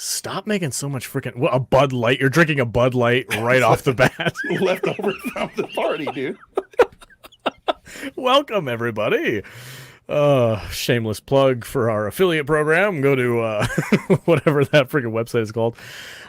Stop making so much freaking a Bud Light. You're drinking a Bud Light right off the bat. Left over from the party, dude. Welcome everybody. Shameless plug for our affiliate program. Go to whatever that freaking website is called.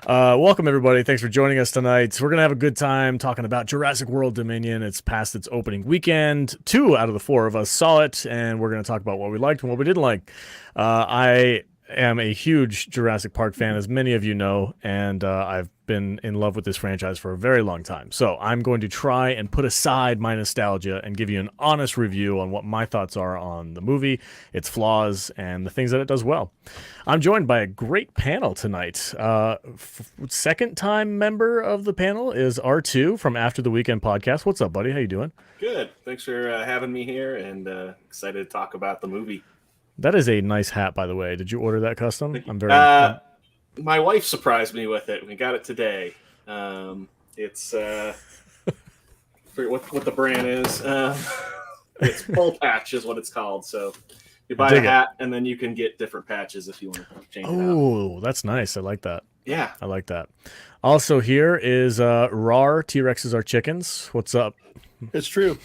Welcome everybody. Thanks for joining us tonight. We're gonna have a good time talking about Jurassic World Dominion. It's past its opening weekend. 2 out of the 4 of us saw it, and we're gonna talk about what we liked and what we didn't like. I am a huge Jurassic Park fan, as many of you know, and I've been in love with this franchise for a very long time. So I'm going to try and put aside my nostalgia and give you an honest review on what my thoughts are on the movie, its flaws, and the things that it does well. I'm joined by a great panel tonight. Second-time member of the panel is R2 from After the Weekend podcast. What's up, buddy? How you doing? Good. Thanks for having me here, and excited to talk about the movie. That is a nice hat, by the way. Did you order that custom? I'm very. My wife surprised me with it. We got it today. It's I forget what the brand is. It's Pull Patch is what it's called. So you buy a hat, and then you can get different patches if you want to change it out. Oh, that's nice. I like that. Yeah, I like that. Also, here is RAR. T-Rexes are chickens. What's up? It's true.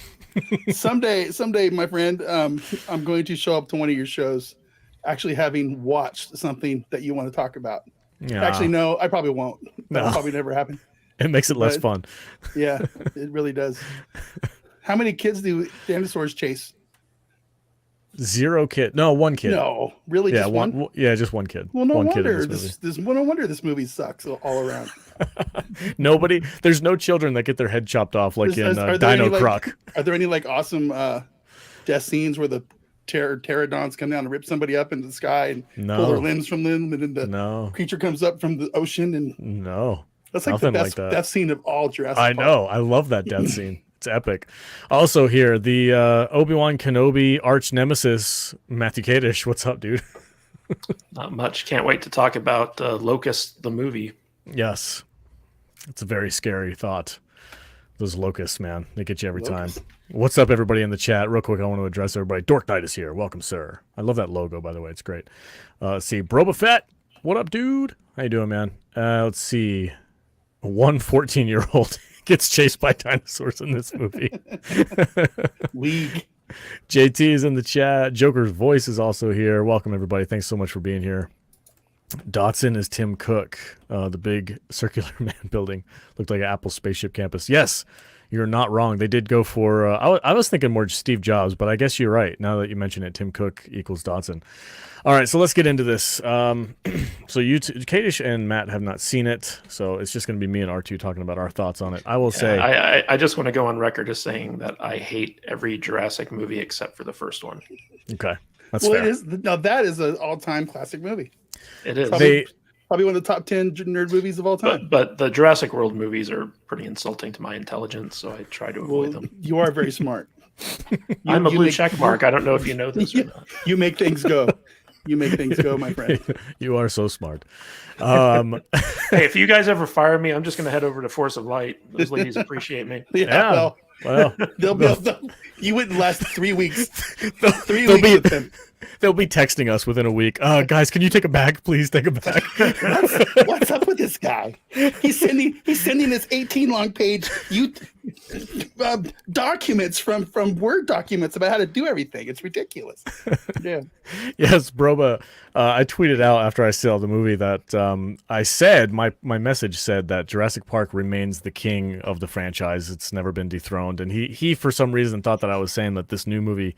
Someday, my friend, I'm going to show up to one of your shows actually having watched something that you want to talk about. Yeah. Actually, no, I probably won't. That'll probably never happen. It makes it less fun. Yeah, it really does. How many kids do dinosaurs chase? 0 kid. No, 1 kid. No, really? Yeah, just one? Yeah, just 1 kid. Well, no one wonder kid no wonder this movie sucks all around. Nobody. There's no children that get their head chopped off like in Dino Croc. Are there any awesome death scenes where the pterodons come down and rip somebody up into the sky and pull their limbs from them, and then the creature comes up from the ocean? And that's like the best death scene of all Jurassic Park. I know. I love that death scene. It's epic. Also here, the Obi-Wan Kenobi arch nemesis, Matthew Kadish. What's up, dude? Not much. Can't wait to talk about Locust, the movie. Yes. It's a very scary thought. Those locusts, man. They get you every time. What's up, everybody in the chat? Real quick, I want to address everybody. Dork Knight is here. Welcome, sir. I love that logo, by the way. It's great. Let's see. Broba Fett. What up, dude? How you doing, man? Let's see. One 14-year-old gets chased by dinosaurs in this movie. Weak. JT is in the chat. Joker's voice is also here. Welcome, everybody. Thanks so much for being here. Dotson is Tim Cook, the big circular man building. Looked like an Apple spaceship campus. Yes, you're not wrong. They did go for, I was thinking more Steve Jobs, but I guess you're right. Now that you mention it, Tim Cook equals Dotson. All right, so let's get into this. So you Kadish and Matt have not seen it, so it's just going to be me and R2 talking about our thoughts on it. I will say... I just want to go on record as saying that I hate every Jurassic movie except for the first one. Okay, that's fair. It is. Now, that is an all-time classic movie. It is. Probably one of the top 10 nerd movies of all time. But the Jurassic World movies are pretty insulting to my intelligence, so I try to avoid them. You are very smart. I'm a blue check mark. I don't know if you know this or not. You make things go. You make things go, my friend. You are so smart. Hey, if you guys ever fire me, I'm just going to head over to Force of Light. Those ladies appreciate me. Yeah. Well, you wouldn't last 3 weeks. 3 they'll weeks with them. They'll be texting us within a week. Guys, can you take it back? Please take it back. What's up with this guy? He's sending this 18 page documents from Word documents about how to do everything. It's ridiculous. Yeah. Yes, Broba. I tweeted out after I saw the movie that I said my message said that Jurassic Park remains the king of the franchise. It's never been dethroned, and he for some reason thought that I was saying that this new movie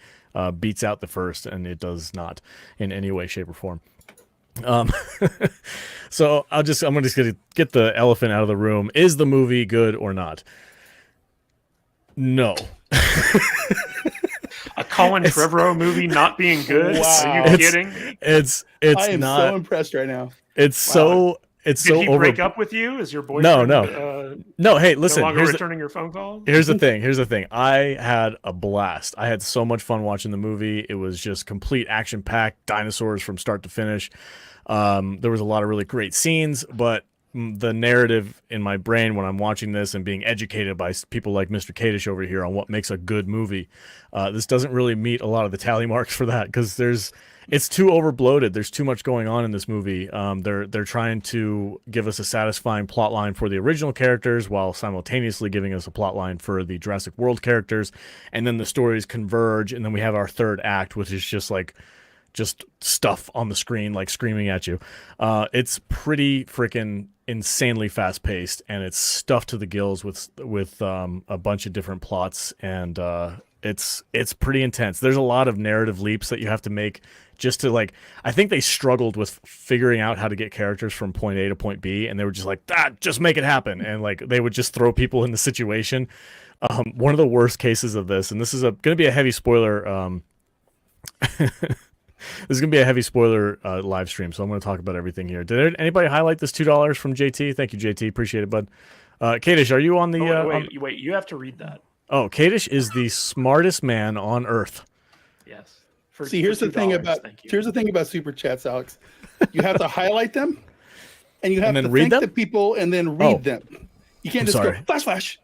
beats out the first, and it does not in any way, shape, or form. So I'm just gonna get the elephant out of the room. Is the movie good or not? No. A Colin Trevorrow movie not being good? Wow. Are you kidding? It's I am not. so impressed right now. It's Wow. It's Did so he break up with you? Is your boyfriend No, hey, listen. no longer returning your phone calls? Here's the thing. I had a blast. I had so much fun watching the movie. It was just complete action-packed, dinosaurs from start to finish. There was a lot of really great scenes, but the narrative in my brain when I'm watching this and being educated by people like Mr. Kadish over here on what makes a good movie. This doesn't really meet a lot of the tally marks for that because it's too overbloated. There's too much going on in this movie. They're trying to give us a satisfying plot line for the original characters while simultaneously giving us a plot line for the Jurassic World characters, and then the stories converge, and then we have our third act, which is just stuff on the screen like screaming at you. It's pretty freaking insanely fast paced, and it's stuffed to the gills with a bunch of different plots, and it's pretty intense. There's a lot of narrative leaps that you have to make just to I think they struggled with figuring out how to get characters from point A to point B, and they were just like, just make it happen, and they would just throw people in the situation. One of the worst cases of this, and this is going to be a heavy spoiler. This is going to be a heavy spoiler live stream, so I'm going to talk about everything here. Did anybody highlight this $2 from JT? Thank you, JT. Appreciate it, bud. Kadish, are you on the... wait, you have to read that. Oh, Kadish is the smartest man on Earth. Yes. Here's the thing about Super Chats, Alex. You have to highlight them, and you have to thank the people, and then read them. You can't just go, flash.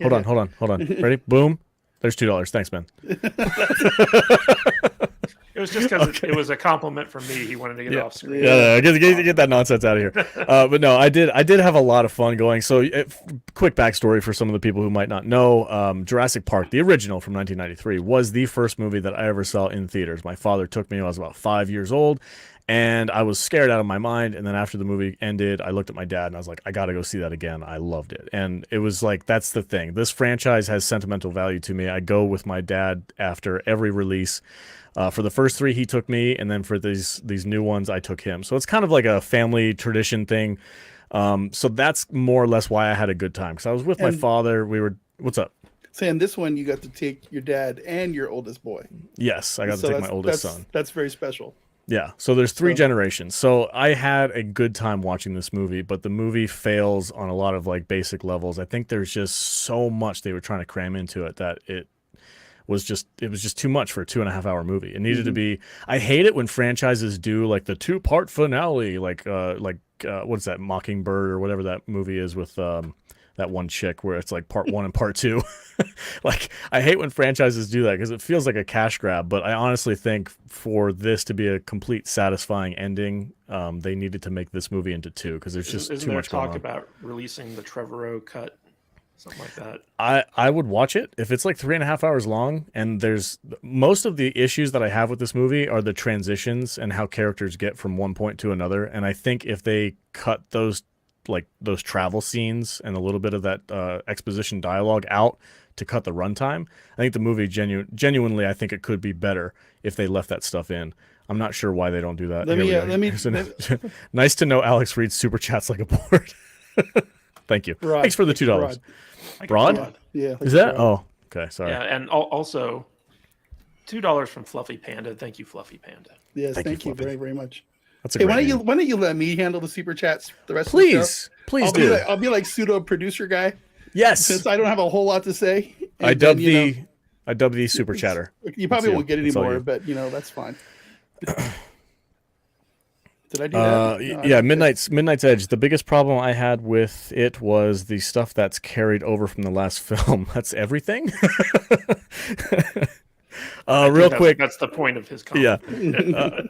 Hold on. Ready? Boom. There's $2. Thanks, man. It was just because it was a compliment from me. He wanted to get off screen. Yeah, get that nonsense out of here. But no, I did have a lot of fun going. So, quick backstory for some of the people who might not know: Jurassic Park, the original from 1993, was the first movie that I ever saw in theaters. My father took me when I was about 5 years old, and I was scared out of my mind. And then after the movie ended, I looked at my dad and I was like, I got to go see that again. I loved it. And it was like, that's the thing. This franchise has sentimental value to me. I go with my dad after every release. For the first three, he took me, and then for these new ones, I took him. So it's kind of like a family tradition thing. So that's more or less why I had a good time, because I was with my father. What's up? Saying this one, you got to take your dad and your oldest boy. Yes, I got to take my oldest son. That's very special. Yeah, so there's three generations. So I had a good time watching this movie, but the movie fails on a lot of basic levels. I think there's just so much they were trying to cram into it that it was just too much for a 2.5-hour movie. It needed to be. I hate it when franchises do the 2-part finale, what is that, Mockingbird or whatever that movie is with that one chick where it's part 1 and part 2. I hate when franchises do that because it feels like a cash grab. But I honestly think for this to be a complete satisfying ending, they needed to make this movie into 2 because there's just too much going on. Isn't there talk about releasing the Trevorrow cut? Something like that. I would watch it if it's 3.5 hours long, and there's most of the issues that I have with this movie are the transitions and how characters get from one point to another. And I think if they cut those travel scenes and a little bit of that exposition dialogue out to cut the runtime, I think the movie genuinely, I think it could be better if they left that stuff in. I'm not sure why they don't do that. Nice to know Alex reads super chats like a board. Thank you. Broad. Thanks for the $2. Broad? Yeah. Is that? Oh, okay. Sorry. Yeah, and also $2 from Fluffy Panda. Thank you, Fluffy Panda. Yes, thank you very, very much. That's a great name. Why don't you let me handle the super chats the rest of the show? Please do. I'll be pseudo producer guy. Yes. Since I don't have a whole lot to say. I dub the super chatter. You probably won't get any more, but that's fine. Did I do that? No, yeah, Midnight's Edge. The biggest problem I had with it was the stuff that's carried over from the last film. That's everything. Real quick. That's the point of his comment. Yeah.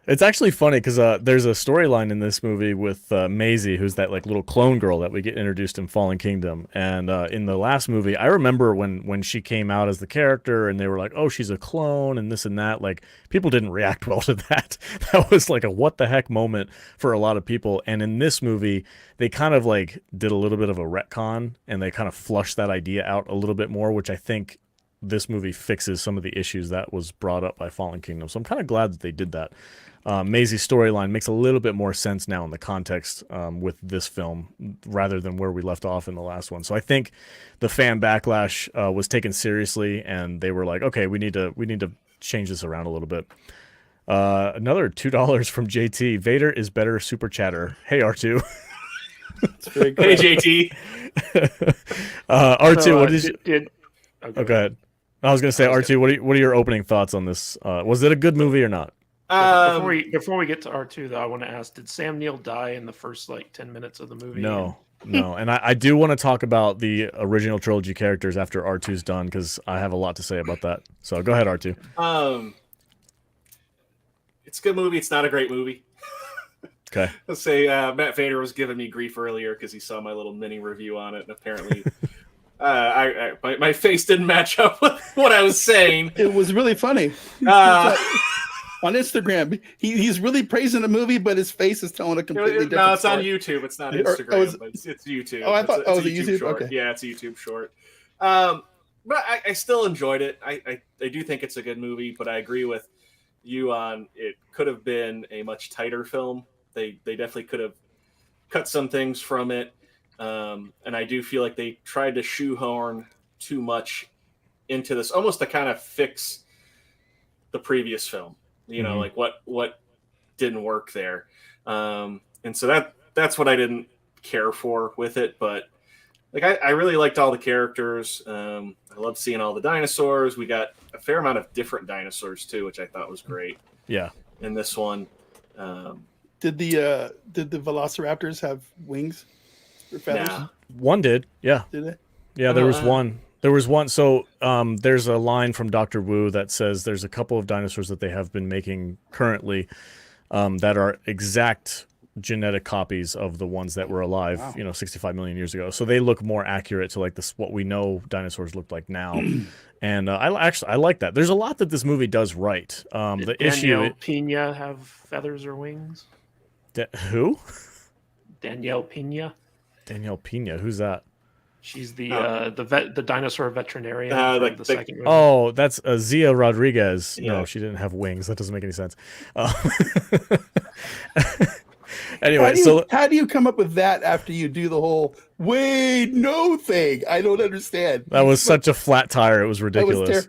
It's actually funny because there's a storyline in this movie with Maisie, who's that little clone girl that we get introduced in Fallen Kingdom. And in the last movie, I remember when she came out as the character and they were like, oh, she's a clone and this and that. People didn't react well to that. That was a what the heck moment for a lot of people. And in this movie, they kind of did a little bit of a retcon and they kind of flushed that idea out a little bit more, which I think this movie fixes some of the issues that was brought up by Fallen Kingdom. So I'm kind of glad that they did that. Maisie's storyline makes a little bit more sense now in the context with this film rather than where we left off in the last one. So I think the fan backlash was taken seriously, and they were like, okay, we need to change this around a little bit. Another $2 from JT. Vader is better super chatter. Hey, R2. Hey, JT. R2, So, what is... Okay, go ahead. I was going to say, R2, what are your opening thoughts on this? Was it a good movie or not? Before we get to R2, though, I want to ask: did Sam Neill die in the first 10 minutes of the movie? No, and I do want to talk about the original trilogy characters after R2's done because I have a lot to say about that. So go ahead, R2. It's a good movie. It's not a great movie. Okay. Let's say Matt Vader was giving me grief earlier because he saw my little mini review on it, and apparently my face didn't match up with what I was saying. It was really funny. On Instagram, he's really praising the movie, but his face is telling a completely different No, it's story. on YouTube. It's not Instagram. It's YouTube. Oh, I thought it's a YouTube short. Okay. Yeah, it's a YouTube short. But I still enjoyed it. I do think it's a good movie, but I agree with you on it could have been a much tighter film. They definitely could have cut some things from it. And I do feel like they tried to shoehorn too much into this, almost to kind of fix the previous film. You know, like what didn't work there. And so that's what I didn't care for with it. But like I really liked all the characters. I loved seeing all the dinosaurs. We got a fair amount of different dinosaurs too, which I thought was great. Yeah. In this one. Did the velociraptors have wings or feathers? Nah. One did. Yeah. Did it? Yeah, there was one. There was one. So there's a line from Dr. Wu that says there's a couple of dinosaurs that they have been making currently that are exact genetic copies of the ones that were alive, 65 million years ago. So they look more accurate to like this, what we know dinosaurs look like now. And I like that. There's a lot that this movie does right. The Danielle Pena have feathers or wings? Who? Danielle Pena. Danielle Pena. Who's that? She's the dinosaur veterinarian for the second movie. Oh, that's Zia Rodriguez. Yeah. No, she didn't have wings. That doesn't make any sense. Anyway, how do you come up with that after you do the whole wait no thing? I don't understand. That was such a flat tire. It was ridiculous.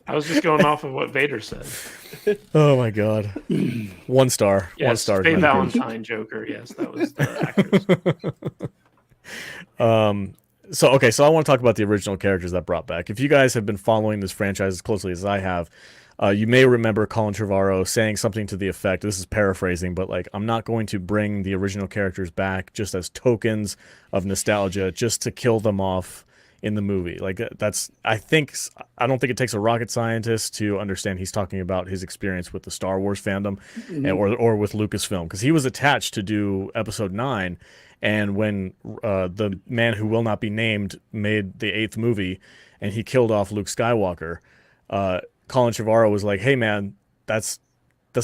I was just going off of what Vader said. Oh my god. 1 star. Yes, 1 star. Faye Valentine Joker. Yes, that was the actress. So I want to talk about the original characters that brought back. If you guys have been following this franchise as closely as I have, you may remember Colin Trevorrow saying something to the effect, this is paraphrasing, but like, I'm not going to bring the original characters back just as tokens of nostalgia, just to kill them off in the movie. Like I don't think it takes a rocket scientist to understand he's talking about his experience with the Star Wars fandom or with Lucasfilm, because he was attached to do episode 9. And when the man who will not be named made the 8th movie and he killed off Luke Skywalker, Colin Trevorrow was like, hey man, that's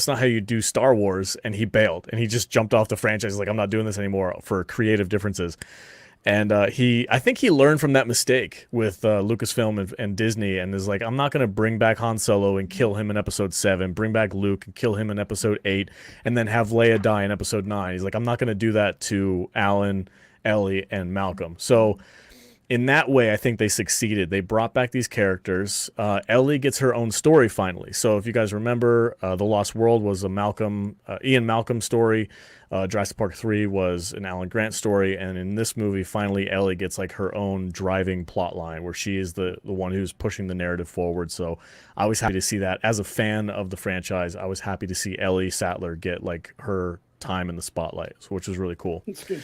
not how you do Star Wars. And he bailed and he just jumped off the franchise. Like, I'm not doing this anymore for creative differences. And I think he learned from that mistake with Lucasfilm and Disney, and is like, I'm not going to bring back Han Solo and kill him in episode 7, bring back Luke and kill him in episode 8, and then have Leia die in episode 9. He's like, I'm not going to do that to Alan, Ellie, and Malcolm. So in that way, I think they succeeded. They brought back these characters. Ellie gets her own story finally. So if you guys remember, The Lost World was a Ian Malcolm story. Jurassic Park 3 was an Alan Grant story, and in this movie, finally, Ellie gets like her own driving plot line where she is the one who's pushing the narrative forward. So I was happy to see that. As a fan of the franchise, I was happy to see Ellie Sattler get like her time in the spotlight, which was really cool. That's good.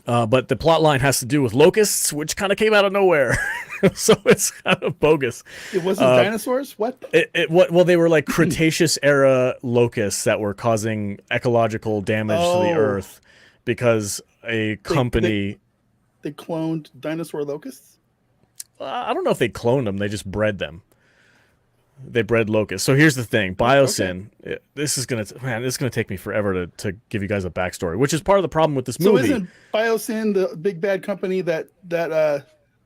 But the plot line has to do with locusts, which kind of came out of nowhere. So it's kind of bogus. It wasn't dinosaurs? What? Well, they were like Cretaceous era locusts that were causing ecological damage to the earth because a company... They cloned dinosaur locusts? I don't know if they cloned them. They just bred them. They bred locusts. So here's the thing. Biosin, this is going to take me forever to give you guys a backstory, which is part of the problem with this movie. So isn't Biosin the big bad company that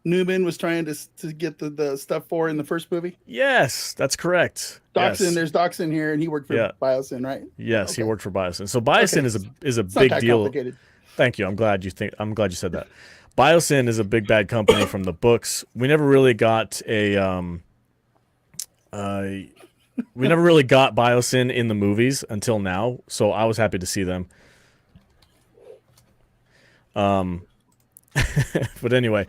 Newman was trying to get the stuff for in the first movie? Yes, that's correct. Dachshund, there's Dachshund here, and he worked for Biosin, right? Yes, he worked for Biosin. So Biosin is a big deal. Thank you. I'm glad you said that. Biosin is a big bad company from the books. We never really got Biosin in the movies until now, so I was happy to see them. But anyway,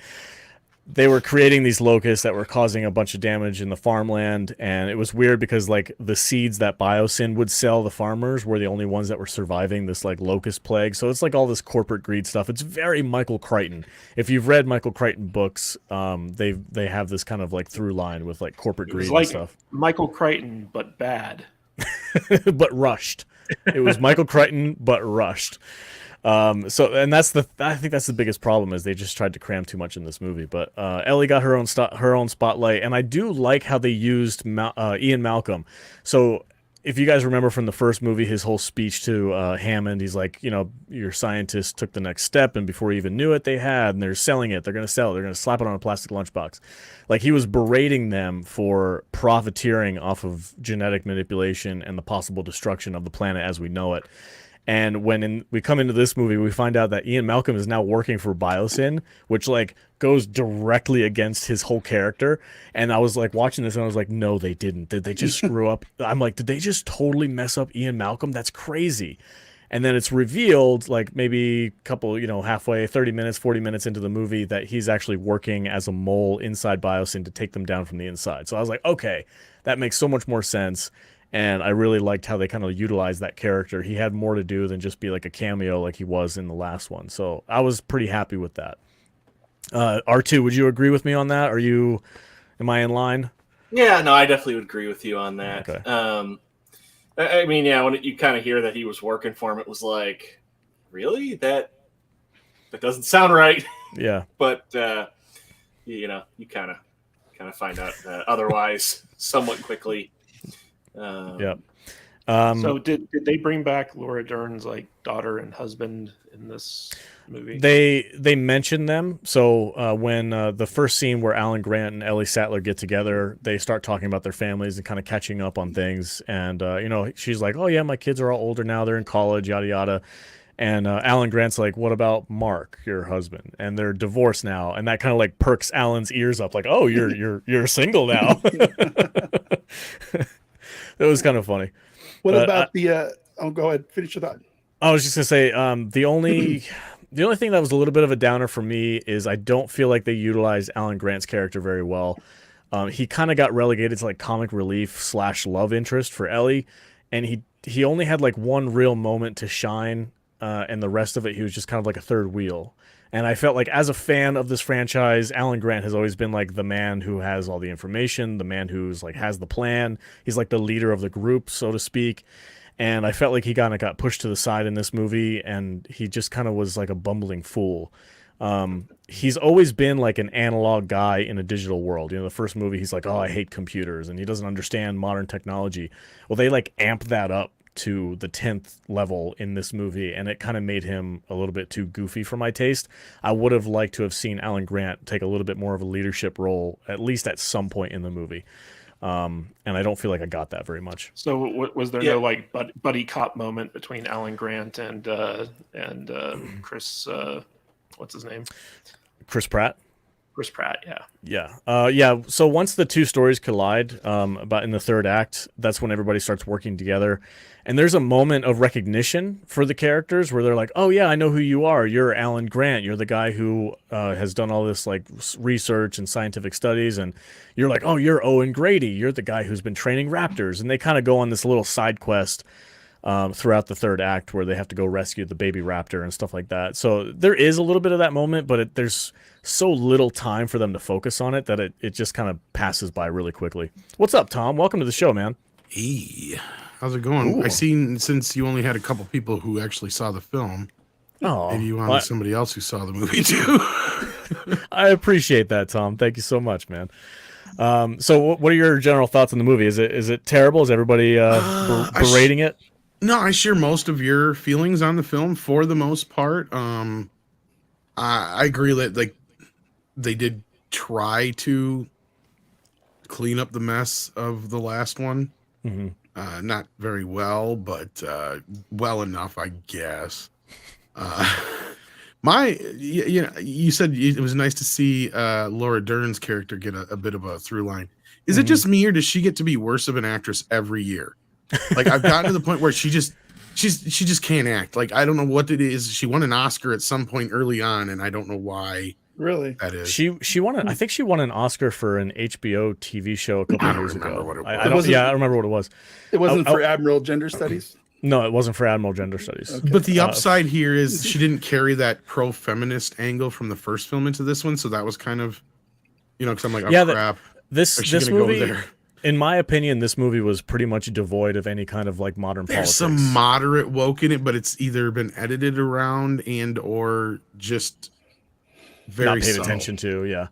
they were creating these locusts that were causing a bunch of damage in the farmland, and it was weird because like the seeds that Biosin would sell the farmers were the only ones that were surviving this like locust plague. So it's like all this corporate greed stuff. It's very Michael Crichton. If you've read Michael Crichton books, they have this kind of like through line with like corporate greed and stuff. Michael Crichton, but bad. But rushed. It was Michael Crichton, but rushed. I think that's the biggest problem is they just tried to cram too much in this movie. But Ellie got her own spotlight, and I do like how they used Ian Malcolm. So if you guys remember from the first movie, his whole speech to Hammond, he's like, your scientists took the next step, and before you even knew it, and they're selling it. They're going to sell it. They're going to slap it on a plastic lunchbox. Like he was berating them for profiteering off of genetic manipulation and the possible destruction of the planet as we know it. And when we come into this movie, we find out that Ian Malcolm is now working for Biosin, which like goes directly against his whole character. And I was like watching this and I was like, no, they didn't. Did they just screw up? I'm like, did they just totally mess up Ian Malcolm? That's crazy. And then it's revealed like maybe a couple, halfway, 30 minutes, 40 minutes into the movie that he's actually working as a mole inside Biosin to take them down from the inside. So I was like, okay, that makes so much more sense. And I really liked how they kind of utilized that character. He had more to do than just be like a cameo like he was in the last one. So I was pretty happy with that. R2, would you agree with me on that? Am I in line? Yeah, no, I definitely would agree with you on that. Okay. I mean, yeah, when you kind of hear that he was working for him, it was like, really? That doesn't sound right. Yeah. But, you kind of find out otherwise somewhat quickly. Yep. So did they bring back Laura Dern's like daughter and husband in this movie? They mention them. So when the first scene where Alan Grant and Ellie Sattler get together, they start talking about their families and kind of catching up on things. And she's like, "Oh yeah, my kids are all older now. They're in college, yada yada." And Alan Grant's like, "What about Mark, your husband?" And they're divorced now, and that kind of like perks Alan's ears up, like, "Oh, you're single now." It was kind of funny. What about go ahead, finish your thought. I was just gonna say, the only thing that was a little bit of a downer for me is I don't feel like they utilized Alan Grant's character very well. He kind of got relegated to like comic relief / love interest for Ellie, and he only had like one real moment to shine, and the rest of it he was just kind of like a third wheel. And I felt like as a fan of this franchise, Alan Grant has always been like the man who has all the information, the man who's like has the plan. He's like the leader of the group, so to speak. And I felt like he kind of got pushed to the side in this movie, and he just kind of was like a bumbling fool. He's always been like an analog guy in a digital world. The first movie, he's like, "Oh, I hate computers," and he doesn't understand modern technology. Well, they like amp that up to the 10th level in this movie, and it kind of made him a little bit too goofy for my taste. I would have liked to have seen Alan Grant take a little bit more of a leadership role, at least at some point in the movie. And I don't feel like I got that very much. So was there no like buddy cop moment between Alan Grant and Chris? What's his name? Chris Pratt. Chris Pratt, yeah. Yeah. So once the two stories collide, about in the third act, that's when everybody starts working together. And there's a moment of recognition for the characters where they're like, "Oh yeah, I know who you are. You're Alan Grant. You're the guy who has done all this like research and scientific studies." And you're like, "Oh, you're Owen Grady. You're the guy who's been training raptors." And they kind of go on this little side quest throughout the third act where they have to go rescue the baby raptor and stuff like that. So there is a little bit of that moment, but there's so little time for them to focus on it that it just kind of passes by really quickly. What's up, Tom? Welcome to the show, man. Hey, how's it going? I seen since you only had a couple people who actually saw the film. Oh, maybe you wanted somebody else who saw the movie too. I appreciate that, Tom. Thank you so much, man. So what are your general thoughts on the movie? Is it terrible? Is everybody berating it? No, I share most of your feelings on the film for the most part. I agree that like they did try to clean up the mess of the last one. Mm-hmm. Not very well, but well enough, I guess. You said it was nice to see Laura Dern's character get a bit of a through line. Is it just me, or does she get to be worse of an actress every year? Like I've gotten to the point where she just can't act. Like I don't know what it is. She won an Oscar at some point early on, and I don't know why Really? That is. She won I think she won an Oscar for an HBO TV show a couple years ago. What it was. I don't remember what it was. It wasn't for Admiral Gender Studies? No, it wasn't for Admiral Gender Studies. Okay. But the upside here is she didn't carry that pro-feminist angle from the first film into this one, so that was kind of, because I'm like, crap. This movie, in my opinion, this movie was pretty much devoid of any kind of like modern There's politics. some moderate woke in it, but it's either been edited around and or just very not paid attention to. Yeah,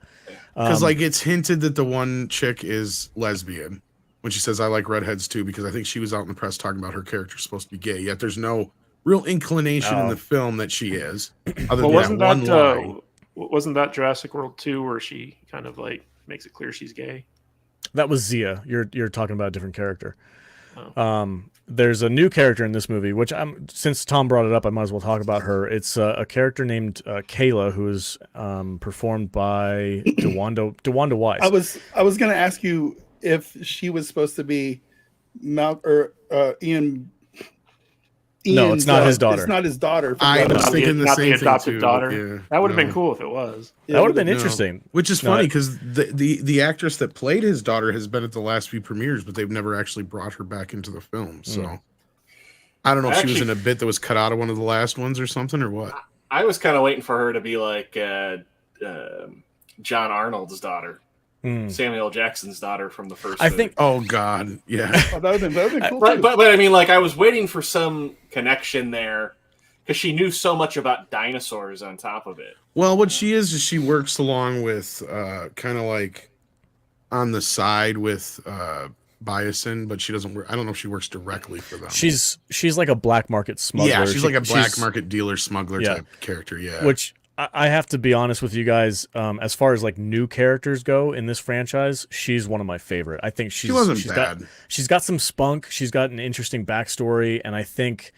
because like it's hinted that the one chick is lesbian when she says I like redheads too, because I think she was out in the press talking about her character supposed to be gay. Yet there's no real inclination in the film that she is. Other than wasn't that Jurassic World 2 where she kind of like makes it clear she's gay? That was Zia. You're talking about a different character. Oh. There's a new character in this movie, which since Tom brought it up, I might as well talk about her. It's a character named Kayla, who is performed by DeWanda Wise. I was going to ask you if she was supposed to be Ian. No, it's not his daughter. It's not his daughter. I was thinking the same thing adopted too. daughter. Yeah, that would have been cool if it was. That would have been interesting. Which is funny because the actress that played his daughter has been at the last few premieres, but they've never actually brought her back into the film. So I don't know if she was in a bit that was cut out of one of the last ones or something or what. I was kind of waiting for her to be like John Arnold's daughter. Samuel Jackson's daughter from the first movie. Oh God, yeah. That would have been cool. But I mean, like, I was waiting for some connection there because she knew so much about dinosaurs on top of it. Well, what she is she works along with kind of like on the side with Biosin, but she doesn't work. I don't know if she works directly for them. She's like a black market smuggler. Yeah, she's like a black market dealer smuggler type character. Yeah, which I have to be honest with you guys. As far as like new characters go in this franchise, she's one of my favorite. I think she's bad. She's got some spunk. She's got an interesting backstory, and I think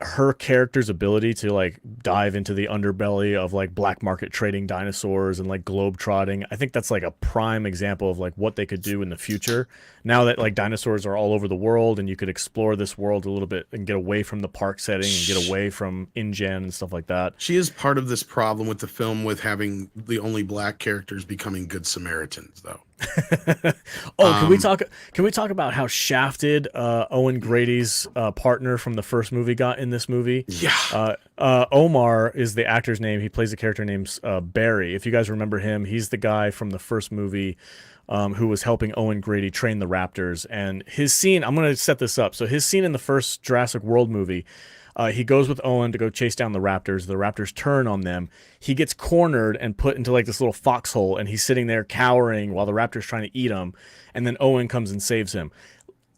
her character's ability to like dive into the underbelly of like black market trading dinosaurs and like globe trotting, I think that's like a prime example of like what they could do in the future now that like dinosaurs are all over the world and you could explore this world a little bit and get away from the park setting and get away from InGen and stuff like that. She is part of this problem with the film with having the only black characters becoming good Samaritans though. Can we talk about how shafted Owen Grady's partner from the first movie got in this movie? Yeah. Omar is the actor's name. He plays a character named Barry. If you guys remember him, he's the guy from the first movie who was helping Owen Grady train the raptors. And his scene, I'm going to set this up. So his scene in the first Jurassic World movie, he goes with Owen to go chase down the raptors. The raptors turn on them. He gets cornered and put into like this little foxhole, and he's sitting there cowering while the raptor's trying to eat him. And then Owen comes and saves him.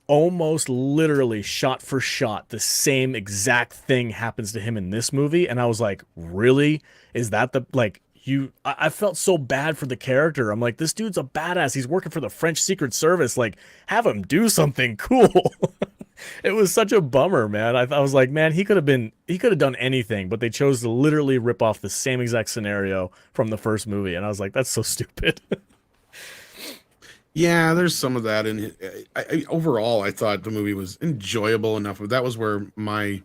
Almost literally shot for shot, the same exact thing happens to him in this movie. And I was like, really? Is that the like? I felt so bad for the character. I'm like, this dude's a badass. He's working for the French Secret Service. Like, have him do something cool. It was such a bummer, man. I was like, man, he could have done anything, but they chose to literally rip off the same exact scenario from the first movie. And I was like, that's so stupid. Yeah, there's some of that. And overall, I thought the movie was enjoyable enough. But that was where my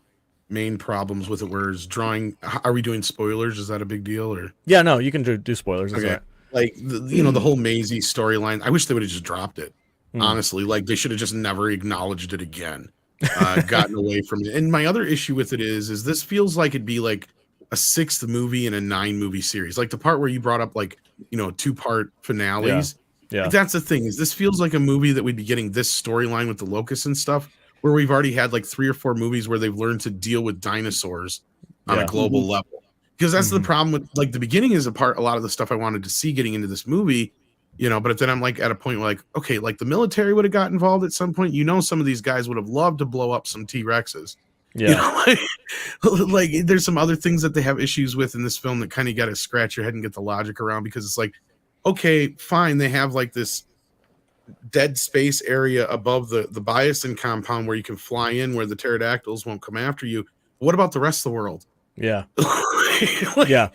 main problems with it were drawing. Are we doing spoilers? Is that a big deal? Or yeah, no, you can do spoilers. Okay. Like, the whole Maisie storyline. I wish they would have just dropped it. Honestly, like they should have just never acknowledged it again, gotten away from it. And my other issue with it is this feels like it'd be like a 6th movie in a 9-movie series. Like the part where you brought up like, 2-part finales. Yeah. Like, that's the thing is this feels like a movie that we'd be getting this storyline with the locusts and stuff where we've already had like 3 or 4 movies where they've learned to deal with dinosaurs on a global level. Because that's the problem with like the beginning is a lot of the stuff I wanted to see getting into this movie. But then I'm like at a point where like, okay, like the military would have got involved at some point. Some of these guys would have loved to blow up some T-Rexes. Yeah. Like there's some other things that they have issues with in this film that kind of got to scratch your head and get the logic around because it's like, okay, fine. They have like this dead space area above the Biosin compound where you can fly in where the pterodactyls won't come after you. What about the rest of the world? Yeah. Yeah.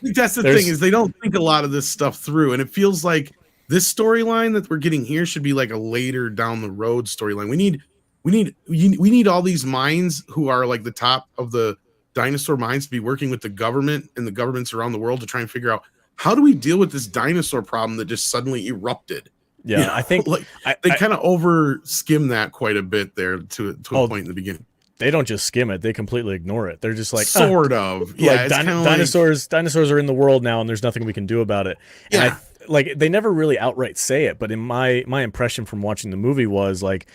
That's the thing is they don't think a lot of this stuff through. And it feels like this storyline that we're getting here should be like a later down the road storyline. We need all these minds who are like the top of the dinosaur minds to be working with the government and the governments around the world to try and figure out how do we deal with this dinosaur problem that just suddenly erupted? Yeah, you know? I think like they kind of over skim that quite a bit there to a point in the beginning. They don't just skim it; they completely ignore it. They're just like sort of, yeah. Like dinosaurs are in the world now, and there's nothing we can do about it. And yeah, like they never really outright say it, but in my impression from watching the movie was like.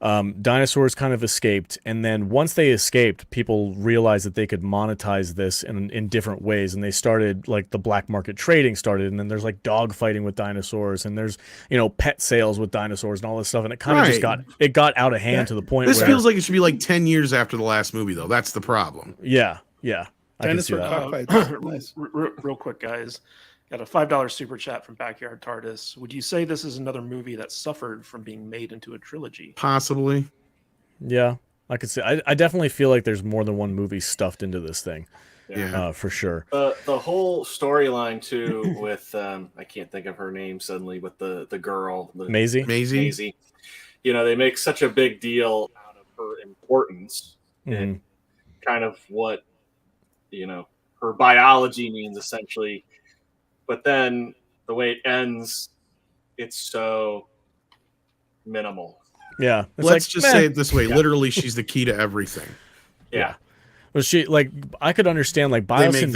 Dinosaurs kind of escaped, and then once they escaped, people realized that they could monetize this in different ways, and they started like the black market trading started, and then there's like dog fighting with dinosaurs, and there's pet sales with dinosaurs and all this stuff, and it kind of just got out of hand to the point. This where, feels like it should be like 10 years after the last movie, though. That's the problem. Yeah. Dinosaur cockfights. Nice. Real quick, guys. Got a $5 super chat from Backyard Tardis. Would you say this is another movie that suffered from being made into a trilogy? Possibly. Yeah, I could say. I definitely feel like there's more than one movie stuffed into this thing. Yeah, for sure. The whole storyline too, with I can't think of her name suddenly, with the girl, Maisie. They make such a big deal out of her importance and kind of what her biology means essentially. But then the way it ends, it's so minimal. Yeah. Let's just say it this way. Yeah. Literally, she's the key to everything. Yeah. Well, I could understand, like, Biosin.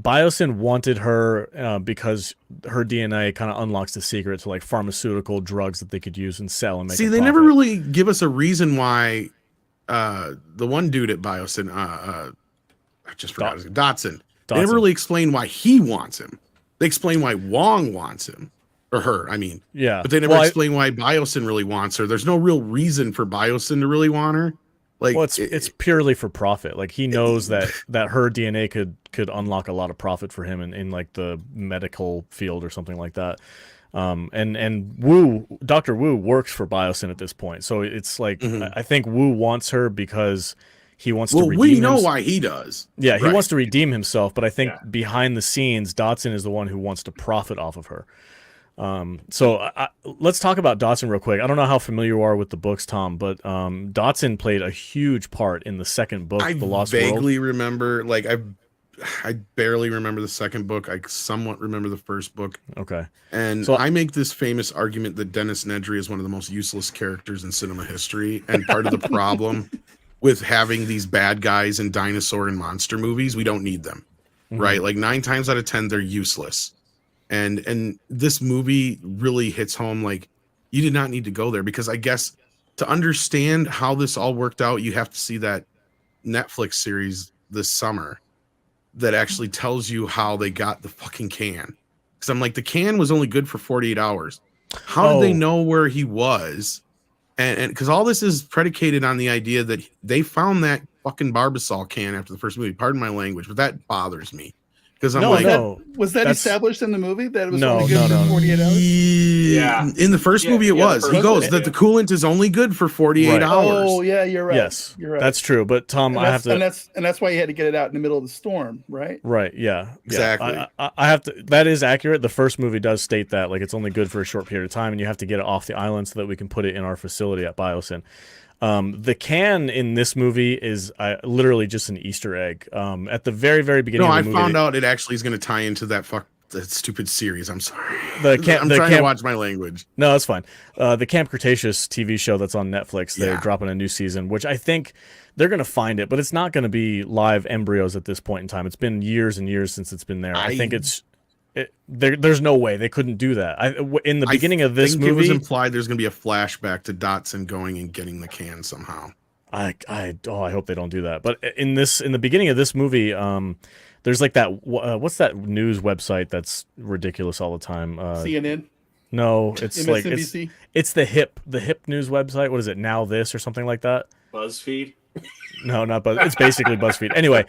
Biosin wanted her because her DNA kind of unlocks the secret to, like, pharmaceutical drugs that they could use and sell and make. See, they never really give us a reason why the one dude at Biosin, I just forgot his name, Dotson. They never really explain why he wants him. They explain why Wong wants him. Or her, I mean. Yeah. But they never explain why Biosin really wants her. There's no real reason for Biosin to really want her. Like, well, it's purely for profit. Like, he knows that her DNA could unlock a lot of profit for him in like the medical field or something like that. And Dr. Wu works for Biosin at this point. So it's like I think Wu wants her because he wants to redeem we know why he does. Yeah, he wants to redeem himself, but I think behind the scenes, Dotson is the one who wants to profit off of her. Let's talk about Dotson real quick. I don't know how familiar you are with the books, Tom, but Dotson played a huge part in the second book, The Lost World. I vaguely remember, like, I barely remember the second book. I somewhat remember the first book. Okay. And so I make this famous argument that Dennis Nedry is one of the most useless characters in cinema history, and part of the problem with having these bad guys in dinosaur and monster movies, we don't need them, right? Like 9 times out of 10, they're useless. And this movie really hits home. Like, you did not need to go there, because I guess to understand how this all worked out, you have to see that Netflix series this summer that actually tells you how they got the fucking can. Because I'm like, the can was only good for 48 hours. How did they know where he was? And because all this is predicated on the idea that they found that fucking Barbasol can after the first movie. Pardon my language, but that bothers me. Because I'm was that established in the movie that it was only good for 48 hours? Yeah. In the first movie, it was. He goes that the coolant is only good for 48 hours. Oh, yeah, you're right. Yes, you're right. That's true. But Tom, I have to, and that's why you had to get it out in the middle of the storm, right? Right. Yeah. Exactly. I have to. That is accurate. The first movie does state that, like, it's only good for a short period of time, and you have to get it off the island so that we can put it in our facility at Biosin. The can in this movie is literally just an Easter egg. At the very, very beginning of the movie. I found out it actually is going to tie into that stupid series. I'm sorry. I'm trying to watch my language. No, it's fine. The Camp Cretaceous TV show that's on Netflix, they're dropping a new season, which I think they're going to find it, but it's not going to be live embryos at this point in time. It's been years and years since it's been there. I think there's no way they couldn't do that. In the beginning of this movie, it was implied there's going to be a flashback to Dotson going and getting the can somehow. I hope they don't do that. But in the beginning of this movie, there's like that. What's that news website that's ridiculous all the time? CNN. No, it's MSNBC? like it's the hip news website. What is it? Now This or something like that? BuzzFeed. No, not Buzz. It's basically BuzzFeed. Anyway.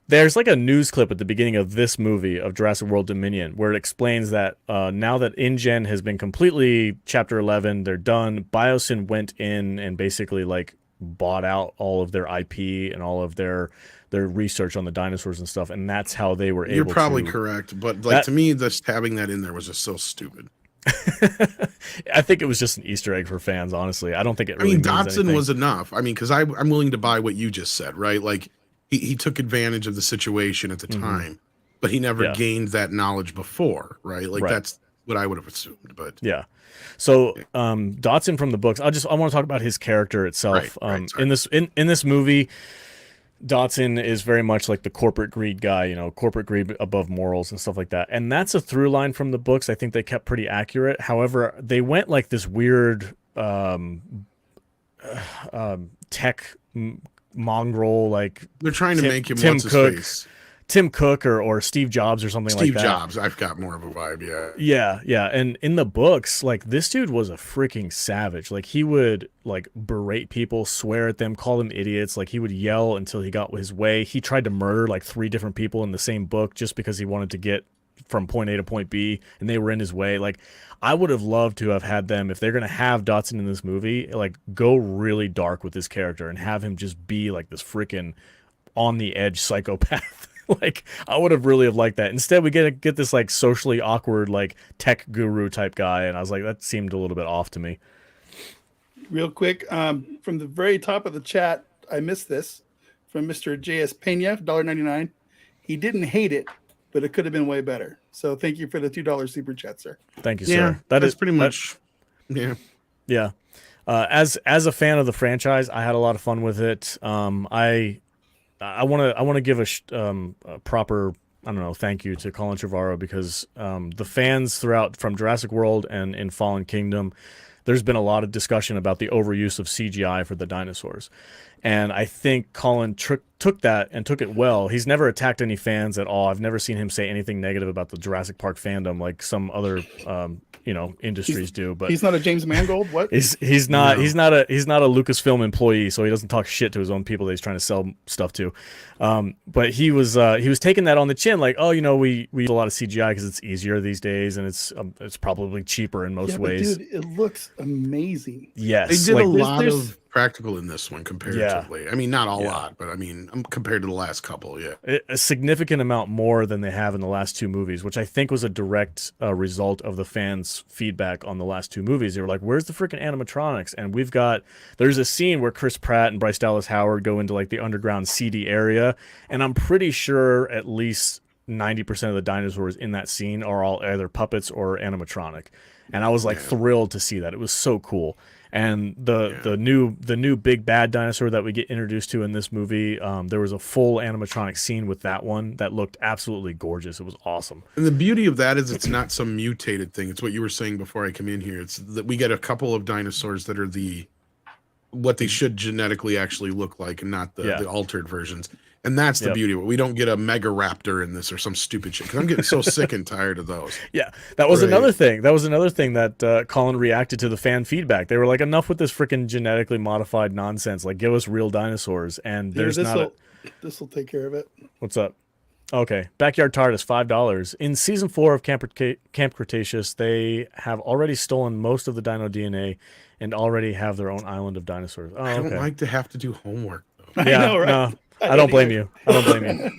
There's like a news clip at the beginning of this movie of Jurassic World Dominion where it explains that now that InGen has been completely Chapter 11, they're done. Biosin went in and basically like bought out all of their IP and all of their research on the dinosaurs and stuff, and that's how they were able to... You're probably correct, but like to me, just having that in there was just so stupid. I think it was just an Easter egg for fans, honestly. I don't think it really means Dotson anything. was enough. I mean, because I'm willing to buy what you just said, right? Like, he took advantage of the situation at the time, but he never gained that knowledge before, right? Like that's what I would have assumed. But yeah. So Dotson from the books, I want to talk about his character itself. In this movie, Dotson is very much like the corporate greed guy, you know, corporate greed above morals and stuff like that. And that's a through line from the books. I think they kept pretty accurate. However, they went like this weird tech mongrel, like they're trying to make him Tim Cook or Steve Jobs or something like that. Steve Jobs, I've got more of a vibe, Yeah. And in the books, like this dude was a freaking savage. Like he would like berate people, swear at them, call them idiots. Like he would yell until he got his way. He tried to murder like 3 different people in the same book just because he wanted to get from point A to point B and they were in his way. Like I would have loved to have had them, if they're going to have Dotson in this movie, like go really dark with this character and have him just be like this freaking on the edge psychopath. Like I would have really have liked that. Instead, we get this like socially awkward like tech guru type guy, and I was like, that seemed a little bit off to me. Real quick, from the very top of the chat, I missed this from Mr. JS Pena, $1.99. He didn't hate it, but it could have been way better. So thank you for the $2 super chat, sir. Thank you, sir. That's pretty much. Yeah. As a fan of the franchise, I had a lot of fun with it. I want to give a proper, I don't know, thank you to Colin Trevorrow, because the fans throughout from Jurassic World and in Fallen Kingdom, there's been a lot of discussion about the overuse of CGI for the dinosaurs. And I think Colin took that and took it well. He's never attacked any fans at all. I've never seen him say anything negative about the Jurassic Park fandom like some other industries do. But he's not a James Mangold. What? He's not a Lucasfilm employee, so he doesn't talk shit to his own people that he's trying to sell stuff to. But he was taking that on the chin, like, we use a lot of CGI because it's easier these days and it's probably cheaper in most ways. Dude, it looks amazing. Yes, they did a lot of practical in this one comparatively. Yeah. I mean, not a lot, but I mean, compared to the last couple, a significant amount more than they have in the last 2 movies, which I think was a direct result of the fans' feedback on the last 2 movies. They were like, "Where's the freaking animatronics?" And there's a scene where Chris Pratt and Bryce Dallas Howard go into like the underground seedy area, and I'm pretty sure at least 90% of the dinosaurs in that scene are all either puppets or animatronic. And I was like thrilled to see that. It was so cool. And the new big bad dinosaur that we get introduced to in this movie, there was a full animatronic scene with that one that looked absolutely gorgeous. It was awesome. And the beauty of that is it's not some mutated thing. It's what you were saying before I come in here. It's that we get a couple of dinosaurs that are what they should genetically actually look like, and not the altered versions. And that's the beauty of it. We don't get a mega raptor in this or some stupid shit, because I'm getting so sick and tired of those. Yeah, that was another thing. That was another thing that Colin reacted to the fan feedback. They were like, enough with this freaking genetically modified nonsense. Like, give us real dinosaurs. And there's this will take care of it. What's up? Okay, Backyard Tardis, $5. In season 4 of Camp Cretaceous, they have already stolen most of the dino DNA and already have their own island of dinosaurs. Oh, I don't like to have to do homework, though. Yeah, I know, right? No. I don't blame you. I don't blame you.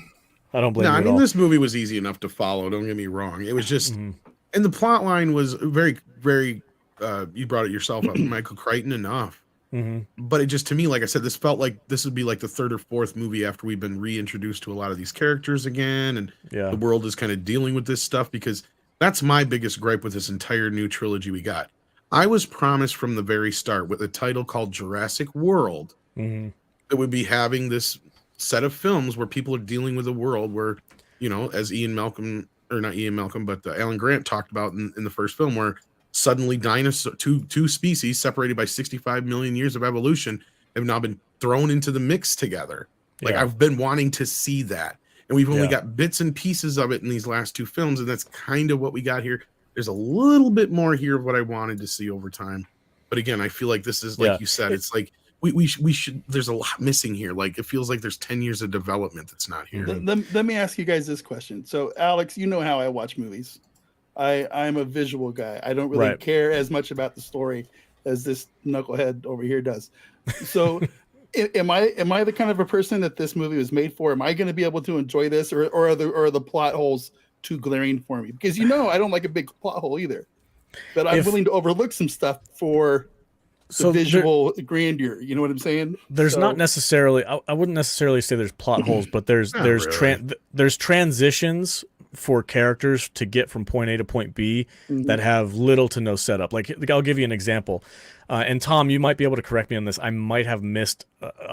I don't blame you. I mean, all. This movie was easy enough to follow. Don't get me wrong. It was just, and the plot line was very, very. You brought it yourself up, Michael Crichton enough. But it just, to me, like I said, this felt like this would be like the 3rd or 4th movie after we've been reintroduced to a lot of these characters again, and the world is kind of dealing with this stuff. Because that's my biggest gripe with this entire new trilogy we got. I was promised from the very start with a title called Jurassic World that would be having this set of films where people are dealing with a world where, as Alan Grant talked about in the first film, where suddenly two species separated by 65 million years of evolution have now been thrown into the mix together. Like, I've been wanting to see that, and we've only got bits and pieces of it in these last 2 films, and that's kind of what we got here. There's a little bit more here of what I wanted to see over time, but again, I feel like this is, like you said, it's like we should. There's a lot missing here. Like, it feels like there's 10 years of development that's not here. Let me ask you guys this question. So, Alex, you know how I watch movies. I'm a visual guy. I don't really care as much about the story as this knucklehead over here does. So, am I the kind of a person that this movie was made for? Am I going to be able to enjoy this, or are the plot holes too glaring for me? Because I don't like a big plot hole either, but I'm willing to overlook some stuff for the visual grandeur. You know what I'm saying? There's not necessarily. I wouldn't necessarily say there's plot holes, but there's transitions for characters to get from point A to point B that have little to no setup. Like I'll give you an example. And Tom, you might be able to correct me on this. I might have missed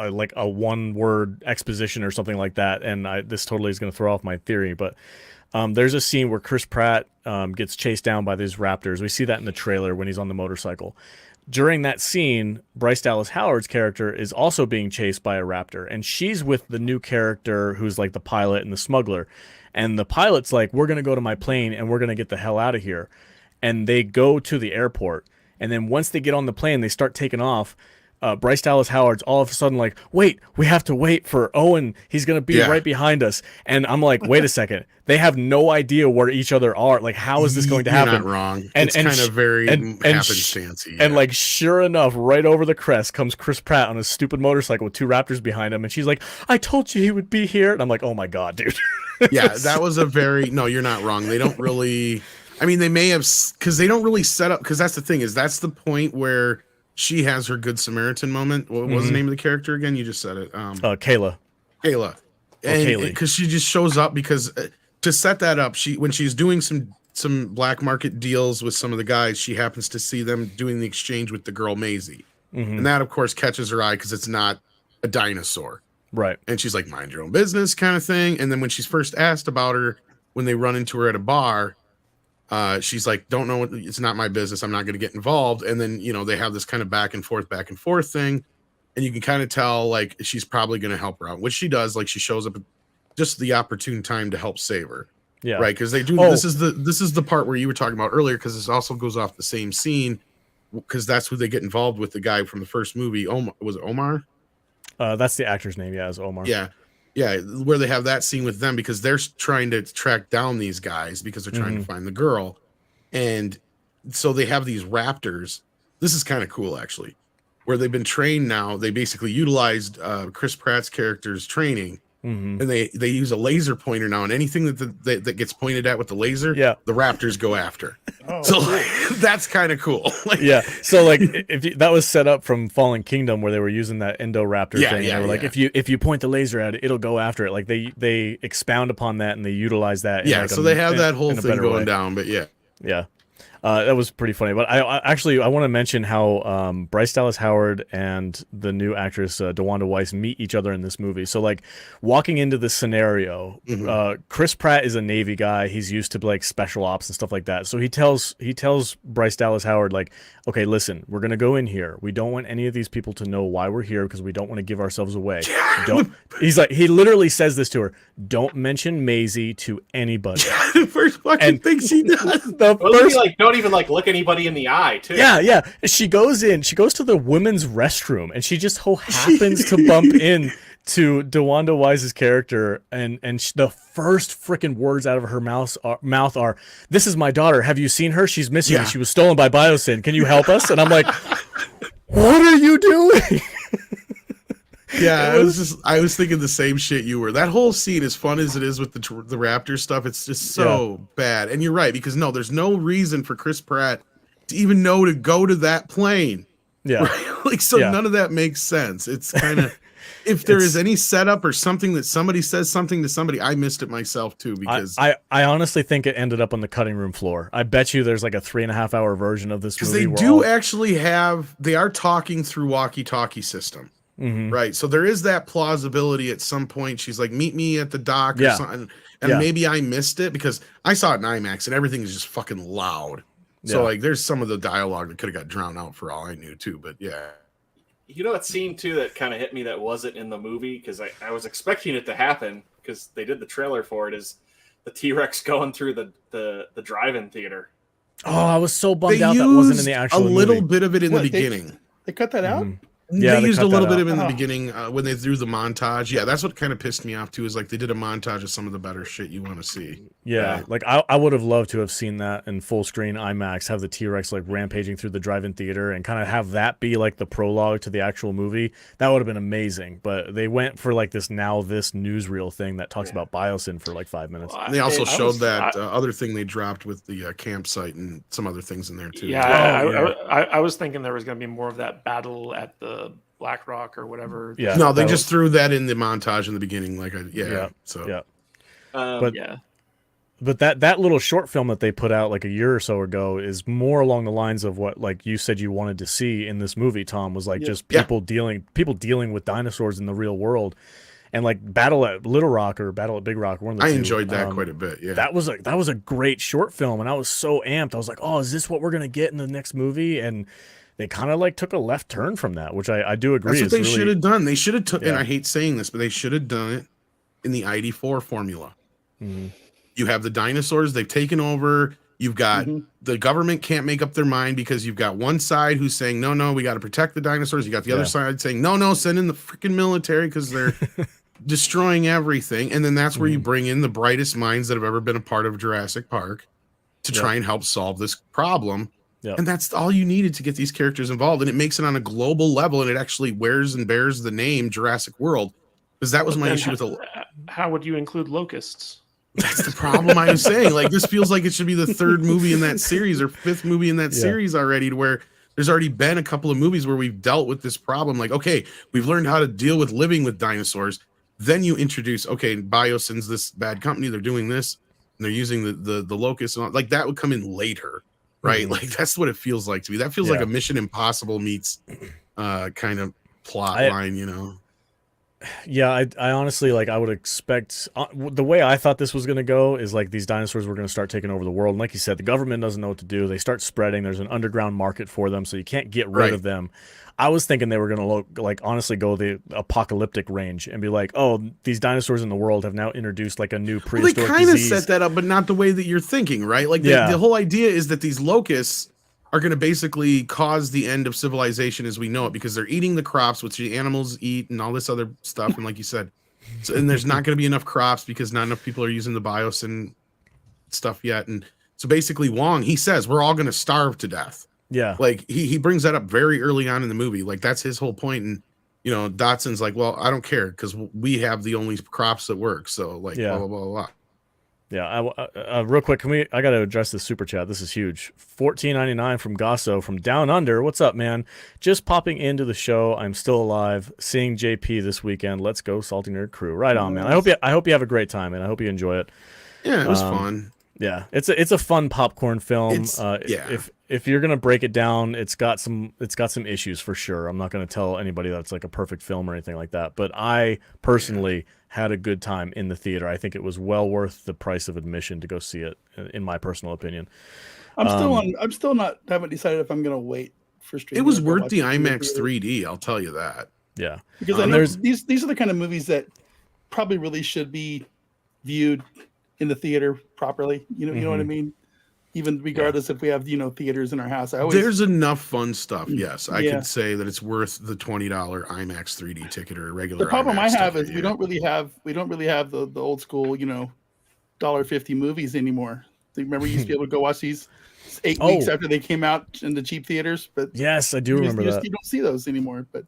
like a one-word exposition or something like that, and this totally is going to throw off my theory. But there's a scene where Chris Pratt gets chased down by these raptors. We see that in the trailer when he's on the motorcycle. During that scene, Bryce Dallas Howard's character is also being chased by a raptor, and she's with the new character who's like the pilot and the smuggler. And the pilot's like, we're going to go to my plane and we're going to get the hell out of here. And they go to the airport. And then once they get on the plane, they start taking off. Bryce Dallas Howard's all of a sudden like, wait, we have to wait for Owen. He's going to be right behind us. And I'm like, wait a second. They have no idea where each other are. Like, how is this going to happen? You're not wrong. It's kind of very happenstancey. And like, sure enough, right over the crest comes Chris Pratt on his stupid motorcycle with two raptors behind him. And she's like, I told you he would be here. And I'm like, oh my God, dude. Yeah, that was no, you're not wrong. They don't really, I mean, they may have, because they don't really set up, because that's the thing, is that's the point where she has her Good Samaritan moment. What was the name of the character again? You just said it. Kayla. And because she just shows up because to set that up, when she's doing some black market deals with some of the guys, she happens to see them doing the exchange with the girl Maisie. And that, of course, catches her eye because it's not a dinosaur. Right. And she's like, mind your own business kind of thing. And then when she's first asked about her, when they run into her at a bar, she's like, don't know, it's not my business. I'm not going to get involved. And then, they have this kind of back and forth thing. And you can kind of tell, like, she's probably going to help her out, which she does. Like, she shows up at just the opportune time to help save her. Yeah. Right. Because they do. This is the part where you were talking about earlier, because this also goes off the same scene, because that's who they get involved with, the guy from the first movie. Was it Omar? That's the actor's name. Yeah, it's Omar. Yeah. Where they have that scene with them because they're trying to track down these guys because they're trying to find the girl. And so they have these raptors. This is kind of cool, actually, where they've been trained now. They basically utilized Chris Pratt's character's training. And they use a laser pointer now, and anything that gets pointed at with the laser, the raptors go after. That's kind of cool. So like that was set up from Fallen Kingdom, where they were using that Indoraptor thing. They were like, if you point the laser at it, it'll go after it. Like they expound upon that and they utilize that. So they have that whole thing going down. But that was pretty funny. But I want to mention how Bryce Dallas Howard and the new actress DeWanda Wise meet each other in this movie. So like walking into this scenario, Chris Pratt is a Navy guy. He's used to like special ops and stuff like that. So he tells Bryce Dallas Howard, like, okay, listen, we're gonna go in here. We don't want any of these people to know why we're here because we don't want to give ourselves away. He literally says this to her. Don't mention Maisie to anybody. The first fucking thing she does. Don't even like look anybody in the eye too. Yeah. She goes to the women's restroom and she just happens to bump in to DeWanda Wise's character, and the first freaking words out of her mouth are, "This is my daughter. Have you seen her? She's missing. Yeah. She was stolen by Biosin. Can you help us?" And I'm like, "What are you doing?" Yeah, I was thinking the same shit you were. That whole scene, as fun as it is with the raptor stuff, it's just so bad. And you're right, because there's no reason for Chris Pratt to even know to go to that plane. Yeah. Right? None of that makes sense. It's kind of, if there is any setup or something that somebody says something to somebody, I missed it myself too, because I honestly think it ended up on the cutting room floor. I bet you there's like a 3.5 hour version of this movie. Because they are talking through walkie-talkie system. Right. So there is that plausibility at some point. She's like, meet me at the dock or something. And maybe I missed it because I saw it in IMAX and everything is just fucking loud. So like there's some of the dialogue that could have got drowned out for all I knew too. But yeah. You know, that scene too that kind of hit me that wasn't in the movie because I was expecting it to happen because they did the trailer for it, is the T-Rex going through the drive-in theater. Oh, I was so bummed out that wasn't in the actual movie. A little bit of it in the beginning. They cut that out? Yeah, they used a little bit of it in the beginning when they threw the montage. Yeah, that's what kind of pissed me off too, is like they did a montage of some of the better shit you want to see. Yeah, like I would have loved to have seen that in full screen IMAX, have the T-Rex like rampaging through the drive-in theater and kind of have that be like the prologue to the actual movie. That would have been amazing. But they went for like this newsreel thing that talks about Biosin for like 5 minutes. They also showed that other thing they dropped with the campsite and some other things in there too. Yeah, I was thinking there was going to be more of that battle at the Black Rock or whatever. Yeah, no, they just threw that in the montage in the beginning. But that little short film that they put out like a year or so ago is more along the lines of what like you said you wanted to see in this movie, Tom, was like just people dealing with dinosaurs in the real world. And like Battle at Little Rock or Battle at Big Rock, one of the two. Enjoyed that quite a bit. Yeah, that was a great short film, and I was so amped. I was like, "Oh, is this what we're gonna get in the next movie?" And they kind of like took a left turn from that, which I do agree. That's what they should have done. They should have took, and I hate saying this, but they should have done it in the ID4 formula. Mm-hmm. You have the dinosaurs; they've taken over. You've got the government can't make up their mind because you've got one side who's saying, no, we got to protect the dinosaurs. You got the other side saying, no, send in the freaking military because they're destroying everything. And then that's where you bring in the brightest minds that have ever been a part of Jurassic Park to try and help solve this problem. And that's all you needed to get these characters involved. And it makes it on a global level, and it actually wears and bears the name Jurassic World, because that was my issue with how would you include locusts? That's the problem I was saying. Like, this feels like it should be the third movie in that series or fifth movie in that series already, to where there's already been a couple of movies where we've dealt with this problem. Like, okay, we've learned how to deal with living with dinosaurs. Then you introduce, okay, Biosin's this bad company. They're doing this, and they're using the locusts. And all, like, that would come in later, right? Like, that's what it feels like to me. That feels like a Mission Impossible meets kind of plot line, you know? Yeah, I honestly, like, I would expect the way I thought this was going to go is like these dinosaurs were going to start taking over the world. And like you said, the government doesn't know what to do. They start spreading. There's an underground market for them, so you can't get rid of them. I was thinking they were going to like honestly go the apocalyptic range and be like, oh, these dinosaurs in the world have now introduced like a new prehistoric disease. They kind of set that up, but not the way that you're thinking, right? Like the whole idea is that these locusts are going to basically cause the end of civilization as we know it, because they're eating the crops, which the animals eat, and all this other stuff. And like you said, and there's not going to be enough crops because not enough people are using the Biosin stuff yet. And so basically Wong, he says, we're all going to starve to death. Yeah. Like he brings that up very early on in the movie. Like, that's his whole point. And, you know, Dotson's like, well, I don't care because we have the only crops that work. So like, blah, blah, blah, blah. Yeah, real quick, I got to address this super chat. This is huge. $14.99 from Gasso from Down Under. What's up, man? Just popping into the show. I'm still alive. Seeing JP this weekend. Let's go, Salty Nerd Crew. Right on, man. I hope you have a great time, and I hope you enjoy it. Yeah, it was fun. Yeah, it's a fun popcorn film. If you're gonna break it down, it's got some issues for sure. I'm not gonna tell anybody that it's like a perfect film or anything like that. But I personally had a good time in the theater. I think it was well worth the price of admission to go see it, in my personal opinion. I'm still not haven't decided if I'm gonna wait for streaming. It was worth the IMAX 3D. I'll tell you that. Yeah, because I know these are the kind of movies that probably really should be viewed in the theater properly. You know what I mean? Even regardless if we have, theaters in our house. There's enough fun stuff. Yes, I could say that it's worth the $20 IMAX 3D ticket or a regular. The problem IMAX I have is we don't really have the old school, $1.50 movies anymore. Remember, you used to be able to go watch these 8 weeks after they came out in the cheap theaters. But yes, I do remember that. You don't see those anymore. But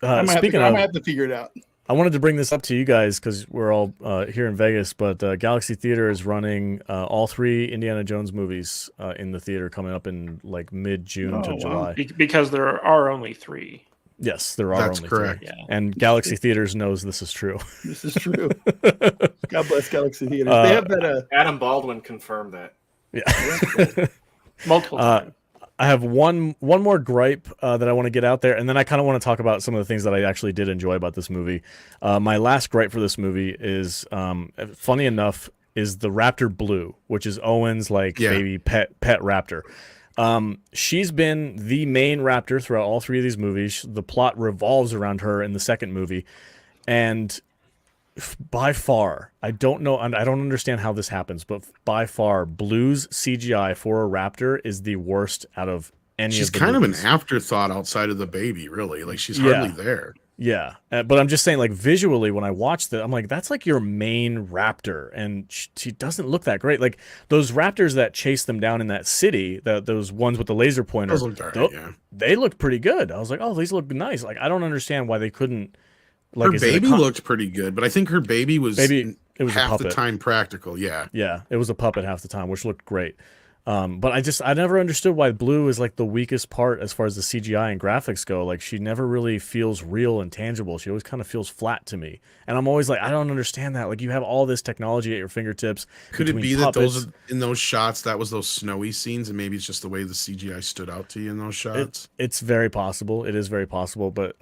I might have to figure it out. I wanted to bring this up to you guys because we're all here in Vegas, but Galaxy Theater is running all 3 Indiana Jones movies in the theater coming up in like mid-June to July. Because there are only 3. Yes, there are only correct. 3. Yeah. And Galaxy Theaters knows this is true. This is true. God bless Galaxy Theaters. They have that. Adam Baldwin confirmed that. Yeah. Multiple times. I have one more gripe that I want to get out there, and then I kind of want to talk about some of the things that I actually did enjoy about this movie. My last gripe for this movie is, funny enough, is the Raptor Blue, which is Owen's baby pet raptor. She's been the main raptor throughout all 3 of these movies. The plot revolves around her in the second movie, and by far, I don't know, and I don't understand how this happens, but by far, Blue's CGI for a raptor is the worst out of any of the She's kind movies. of an afterthought outside of the baby, really. Like, she's hardly there. Yeah, but I'm just saying, like, visually, when I watched it, I'm like, that's like your main raptor, and she doesn't look that great. Like, those raptors that chase them down in that city, those ones with the laser pointer, Those looked all right, they looked pretty good. I was like, oh, these look nice. Like, I don't understand why they couldn't. Like, her baby looked pretty good, but I think her baby was it was half the time practical. Yeah, it was a puppet half the time, which looked great. But I never understood why Blue is like the weakest part as far as the CGI and graphics go. Like she never really feels real and tangible. She always kind of feels flat to me. And I'm always like, I don't understand that. Like you have all this technology at your fingertips. Could it be that those in those shots, that was those snowy scenes, and maybe it's just the way the CGI stood out to you in those shots? It's very possible. It is very possible. But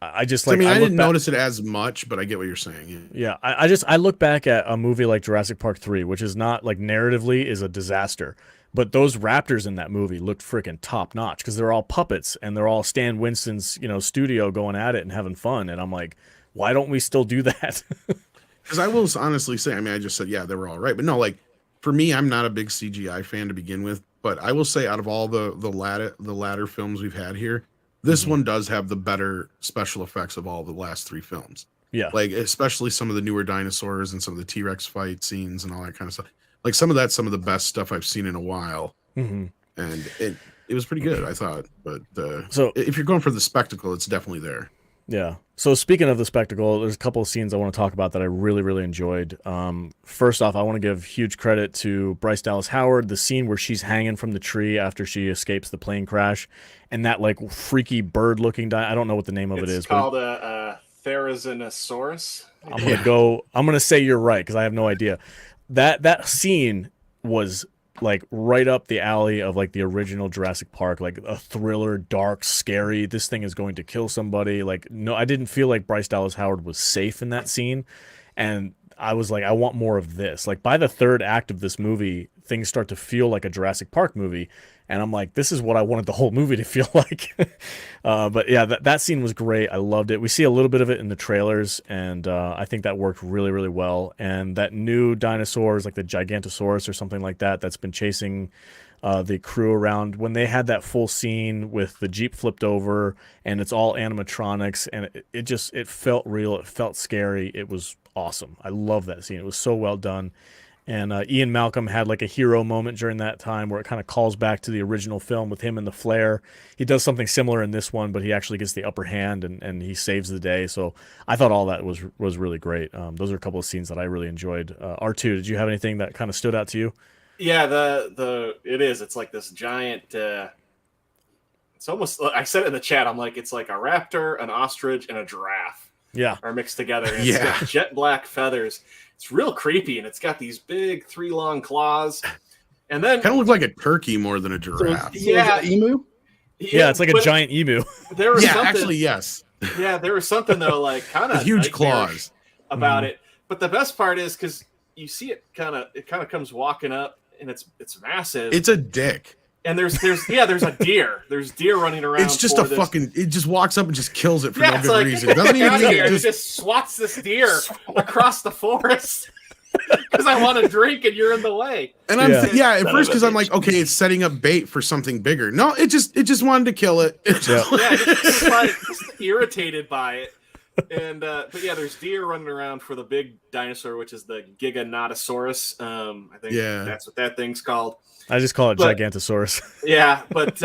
I just like. I mean, I didn't notice it as much, but I get what you're saying. Yeah, I look back at a movie like Jurassic Park 3, which is not like narratively is a disaster, but those raptors in that movie looked freaking top notch because they're all puppets and they're all Stan Winston's studio going at it and having fun. And I'm like, why don't we still do that? Because I will honestly say, I mean, I just said they were all right, but no, like for me, I'm not a big CGI fan to begin with. But I will say, out of all the latter films we've had here, this one does have the better special effects of all the last 3 films. Yeah. Like, especially some of the newer dinosaurs and some of the T-Rex fight scenes and all that kind of stuff. Like, some of the best stuff I've seen in a while. Mm-hmm. And it was pretty good, I thought. But so if you're going for the spectacle, it's definitely there. Yeah. So speaking of the spectacle, there's a couple of scenes I want to talk about that I really, really enjoyed. First off, I want to give huge credit to Bryce Dallas Howard, the scene where she's hanging from the tree after she escapes the plane crash, and that like freaky bird-looking I don't know what the name of it is. It's called a Therizinosaurus. I'm gonna say you're right because I have no idea. That scene was like right up the alley of like the original Jurassic Park, like a thriller, dark, scary. This thing is going to kill somebody. Like, no, I didn't feel like Bryce Dallas Howard was safe in that scene. And I was like, I want more of this. Like by the 3rd act of this movie, things start to feel like a Jurassic Park movie. And I'm like, this is what I wanted the whole movie to feel like. But yeah, that scene was great. I loved it. We see a little bit of it in the trailers, and I think that worked really, really well. And that new dinosaur is like the Gigantosaurus or something like that that's been chasing the crew around. When they had that full scene with the Jeep flipped over and it's all animatronics, and it felt real. It felt scary. It was awesome. I love that scene. It was so well done. And Ian Malcolm had like a hero moment during that time where it kind of calls back to the original film with him and the flare. He does something similar in this one, but he actually gets the upper hand and he saves the day. So I thought all that was really great. Those are a couple of scenes that I really enjoyed. R2, did you have anything that kind of stood out to you? Yeah, it's like this giant. It's almost. I said it in the chat. I'm like, it's like a raptor, an ostrich, and a giraffe. Yeah, are mixed together. And it's got jet black feathers. It's real creepy, and it's got these big 3 long claws. And then kind of look like a turkey more than a giraffe. Yeah, emu. Yeah, it's like a giant emu. There was actually, yes. Yeah, there was something though, like kind of huge claws about it. But the best part is because you see it kind of comes walking up, and it's massive. It's a dick. And there's a deer. There's deer running around. It's just it just walks up and just kills it for no good reason. It doesn't even it just swats this deer across the forest because I want to drink and you're in the way. And I'm at first because I'm like, okay, it's setting up bait for something bigger. No, it just wanted to kill it. Just irritated by it. And but yeah, there's deer running around for the big dinosaur, which is the Giganotosaurus. I think that's what that thing's called. I just call it Gigantosaurus. Yeah, but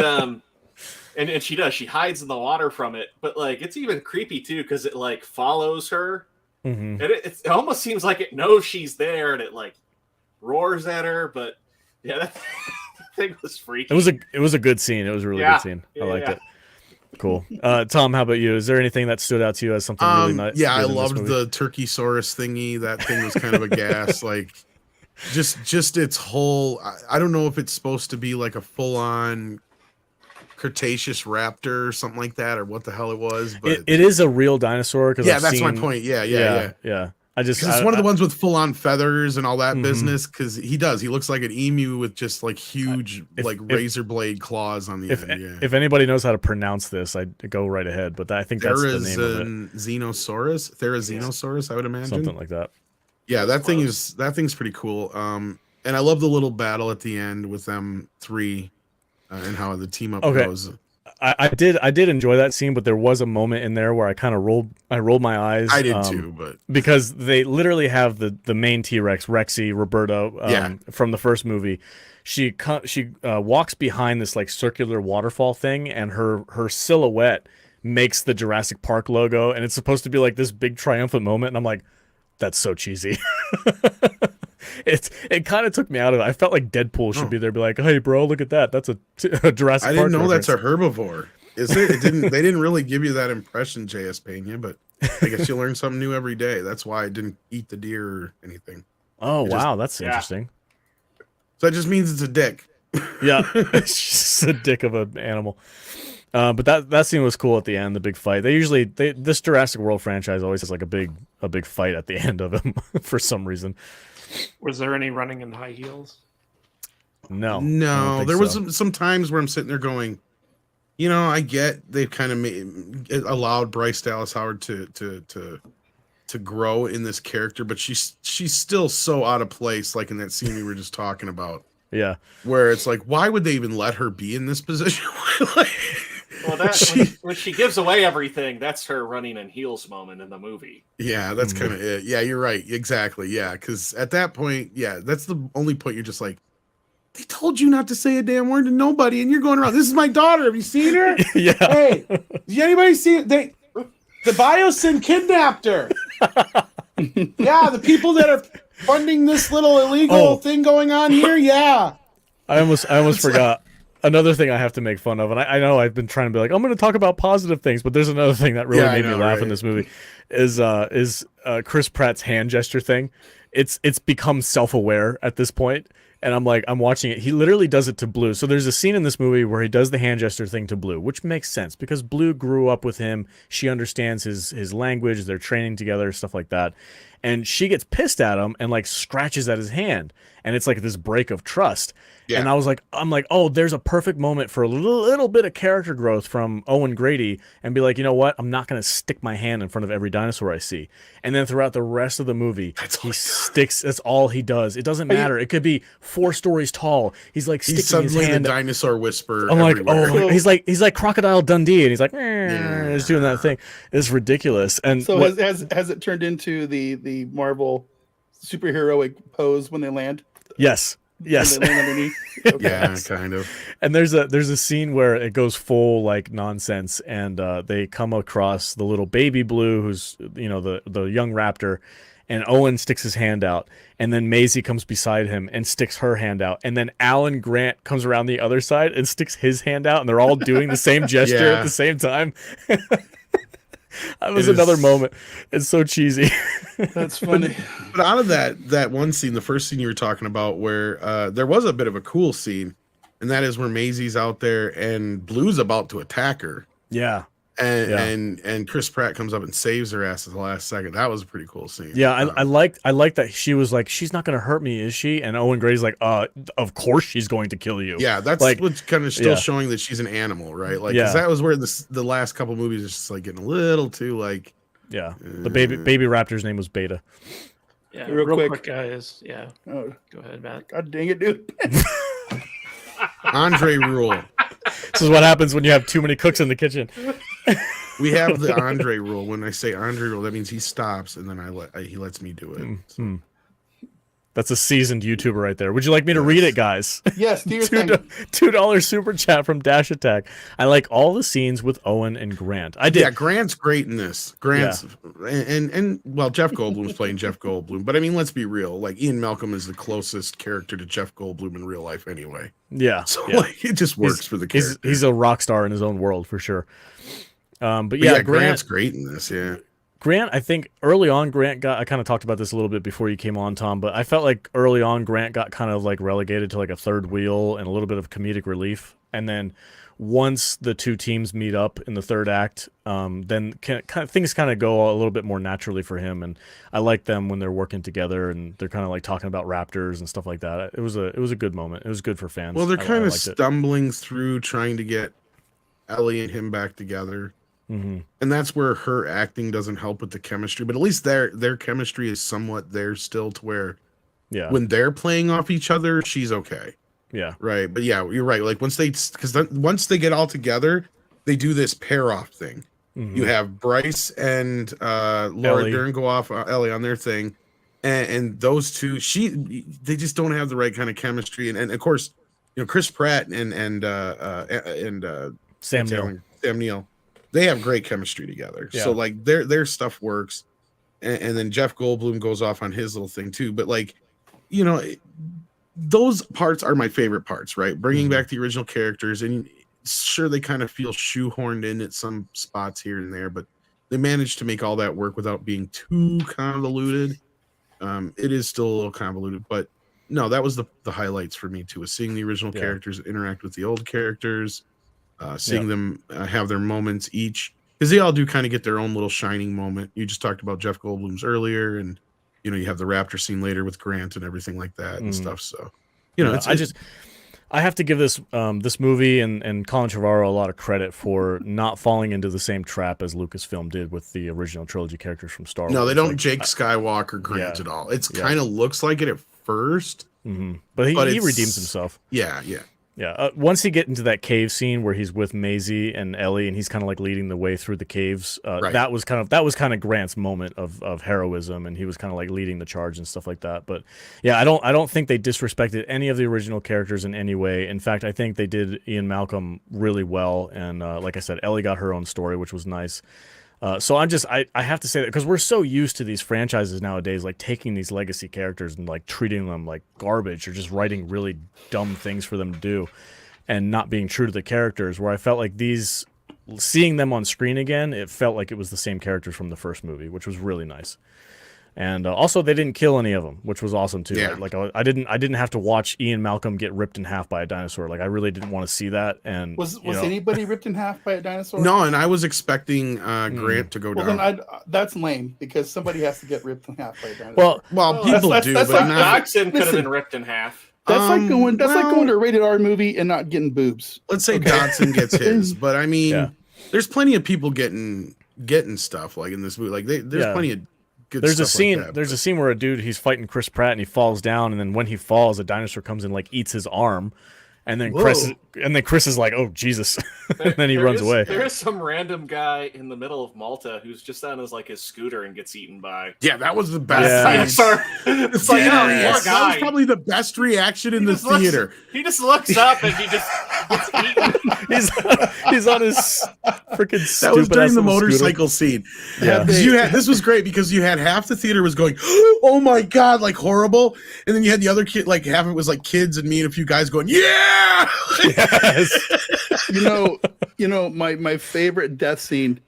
and she hides in the water from it, but like it's even creepy too because it like follows her, and it almost seems like it knows she's there, and it like roars at her. But yeah, that thing was freaky. It was a good scene. It was a really good scene. I liked it. Cool. Tom, how about you? Is there anything that stood out to you as something really nice? Yeah, I loved the Turkeysaurus thingy. That thing was kind of a gas. Like, just its whole. I don't know if it's supposed to be like a full-on Cretaceous raptor or something like that, or what the hell it was. But it is a real dinosaur. That's my point. Yeah. It's one of the ones with full-on feathers and all that business, because he looks like an emu with just like huge razor blade claws on the end. If anybody knows how to pronounce this, I'd go right ahead, but I think that's the name of it. Therizinosaurus, I would imagine. Something like that. Yeah, that thing's pretty cool. And I love the little battle at the end with them 3 and how the team up goes. I did enjoy that scene, but there was a moment in there where I kind of rolled my eyes. I did too, but because they literally have the main T-Rex, Rexy, Roberta, from the first movie. She walks behind this like circular waterfall thing, and her silhouette makes the Jurassic Park logo, and it's supposed to be like this big triumphant moment, and I'm like, that's so cheesy. it kind of took me out of it. I felt like Deadpool should be there, be like, "Hey, bro, look at that. That's a Jurassic Park." I didn't know reference. that's a herbivore. Is it? They didn't really give you that impression, J.S. Pena, but I guess you learn something new every day. That's why I didn't eat the deer or anything. Oh, wow, that's interesting. So that just means it's a dick. Yeah, it's just a dick of an animal. But that scene was cool at the end, the big fight. This Jurassic World franchise always has like a big fight at the end of them for some reason. Was there any running in high heels? No. There was some times where I'm sitting there going, I get they've kind of allowed Bryce Dallas Howard to grow in this character, but she's still so out of place, like in that scene we were just talking about. Yeah, where it's like, why would they even let her be in this position? Well, when she gives away everything, that's her running in heels moment in the movie. Yeah, that's kind of it. Yeah, you're right. Exactly. Yeah, because at that point, that's the only point you're just like, they told you not to say a damn word to nobody, and you're going around. This is my daughter. Have you seen her? Yeah. Hey, did anybody see it? The Biosin kidnapped her. Yeah, the people that are funding this little illegal thing going on here. Yeah. I almost forgot. Another thing I have to make fun of, and I know I've been trying to be like, I'm going to talk about positive things, but there's another thing that really made me laugh in this movie is Chris Pratt's hand gesture thing. It's become self-aware at this point, and I'm watching it. He literally does it to Blue. So there's a scene in this movie where he does the hand gesture thing to Blue, which makes sense because Blue grew up with him. She understands his language. They're training together, stuff like that. And she gets pissed at him and like scratches at his hand, and it's like this break of trust. Yeah. And I'm like, oh, there's a perfect moment for a little bit of character growth from Owen Grady, and be like, you know what? I'm not gonna stick my hand in front of every dinosaur I see. And then throughout the rest of the movie, he sticks. That's all he does. It doesn't matter. It could be 4 stories tall. He's like sticking his hand. The dinosaur whisperer. I'm everywhere. He's like Crocodile Dundee, and he's like, he's doing that thing. It's ridiculous. And so has it turned into the Marvel superheroic pose when they land? Yes. When they land underneath? Okay. Yeah, kind of. And there's a scene where it goes full like nonsense, and they come across the little baby Blue, who's the young raptor, and Owen sticks his hand out, and then Maisie comes beside him and sticks her hand out, and then Alan Grant comes around the other side and sticks his hand out, and they're all doing the same gesture at the same time. That was another moment. It's so cheesy. That's funny. But out of that one scene, the first scene you were talking about, where there was a bit of a cool scene, and that is where Maisie's out there and Blue's about to attack her. Yeah. And Chris Pratt comes up and saves her ass at the last second. That was a pretty cool scene. Yeah, I liked that she was like, she's not going to hurt me, is she? And Owen Grady's like, of course she's going to kill you. Yeah, that's like, what's kind of still showing that she's an animal, right? Like, 'cause that was where the last couple movies is just like getting a little too like. Yeah, the baby raptor's name was Beta. Yeah, real quick, guys. Yeah, go ahead, Matt. God dang it, dude. Andre rule. This is what happens when you have too many cooks in the kitchen. We have the Andre rule. When I say Andre rule, that means he stops and then he lets me do it. Mm-hmm. That's a seasoned YouTuber right there. Would you like me to read it, guys? Yes, do your thing. $2 super chat from Dash Attack. I like all the scenes with Owen and Grant. I did. Yeah, Grant's great in this. Grant's and well, Jeff Goldblum's playing Jeff Goldblum, but I mean, let's be real. Like Ian Malcolm is the closest character to Jeff Goldblum in real life, anyway. Yeah, so like it just works for the character. He's a rock star in his own world for sure. But Grant's great in this. Yeah. Grant, I think early on, I kind of talked about this a little bit before you came on, Tom, but I felt like early on, Grant got kind of like relegated to like a third wheel and a little bit of comedic relief. And then once the two teams meet up in the third act, then things kind of go a little bit more naturally for him. And I like them when they're working together and they're kind of like talking about raptors and stuff like that. It was a good moment. It was good for fans. Well, they're kind of stumbling through trying to get Ellie and him back together. Mm-hmm. And that's where her acting doesn't help with the chemistry, but at least their chemistry is somewhat there still to where when they're playing off each other, she's okay. Yeah. Right. But yeah, you're right. Like once they get all together, they do this pair off thing. Mm-hmm. You have Bryce and Laura Dern go off Ellie on their thing. And those two, they just don't have the right kind of chemistry. And of course, Chris Pratt and Sam Neill. They have great chemistry together. Yeah. So like their stuff works. And then Jeff Goldblum goes off on his little thing too. But like you know, those parts are my favorite parts, right? Bringing back the original characters, and sure, they kind of feel shoehorned in at some spots here and there, but they managed to make all that work without being too convoluted. It is still a little convoluted, but no, that was the highlights for me too, was seeing the original characters interact with the old characters, seeing them have their moments each, because they all do kind of get their own little shining moment. You just talked about Jeff Goldblum's earlier, and you know, you have the raptor scene later with Grant and everything like that and stuff. So, you know, I have to give this this movie and Colin Trevorrow a lot of credit for not falling into the same trap as Lucasfilm did with the original trilogy characters from Star Wars. No, they don't Jake Skywalker Grant at all. It's kind of looks like it at first, but he redeems himself. Yeah. Once he get into that cave scene where he's with Maisie and Ellie, and he's kind of like leading the way through the caves. That was kind of Grant's moment of heroism, and he was kind of like leading the charge and stuff like that. But yeah, I don't think they disrespected any of the original characters in any way. In fact, I think they did Ian Malcolm really well, and like I said, Ellie got her own story, which was nice. So I have to say that because we're so used to these franchises nowadays, like taking these legacy characters and like treating them like garbage or just writing really dumb things for them to do and not being true to the characters, where I felt like seeing them on screen again, it felt like it was the same characters from the first movie, which was really nice. And also, they didn't kill any of them, which was awesome too. Yeah. Like I didn't have to watch Ian Malcolm get ripped in half by a dinosaur. Like I really didn't want to see that. And was anybody ripped in half by a dinosaur? No, and I was expecting Grant to go down. Then that's lame, because somebody has to get ripped in half by a dinosaur. Well, people do. That's but like Dachshund could have been ripped in half. That's like going to a rated R movie and not getting boobs. Let's say Dotson gets his, but I mean, there's plenty of people getting stuff like in this movie. Like there's plenty of. There's a scene. There's a scene where he's fighting Chris Pratt and he falls down, and then when he falls, a dinosaur comes and like eats his arm, and then Chris is like, "Oh Jesus!" and then he runs away. There is some random guy in the middle of Malta who's just on his scooter and gets eaten by. Yeah, that was the best. Dinosaur. It's like, that was probably the best reaction in the theater. He just looks up and he just gets eaten. He's on his freaking stupid. That was during the motorcycle scene. Yeah, this was great because you had half the theater was going, "Oh my god!" like horrible, and then you had the other kid, like half of it was like kids and me and a few guys going, "Yeah!" Yes. You know, my favorite death scene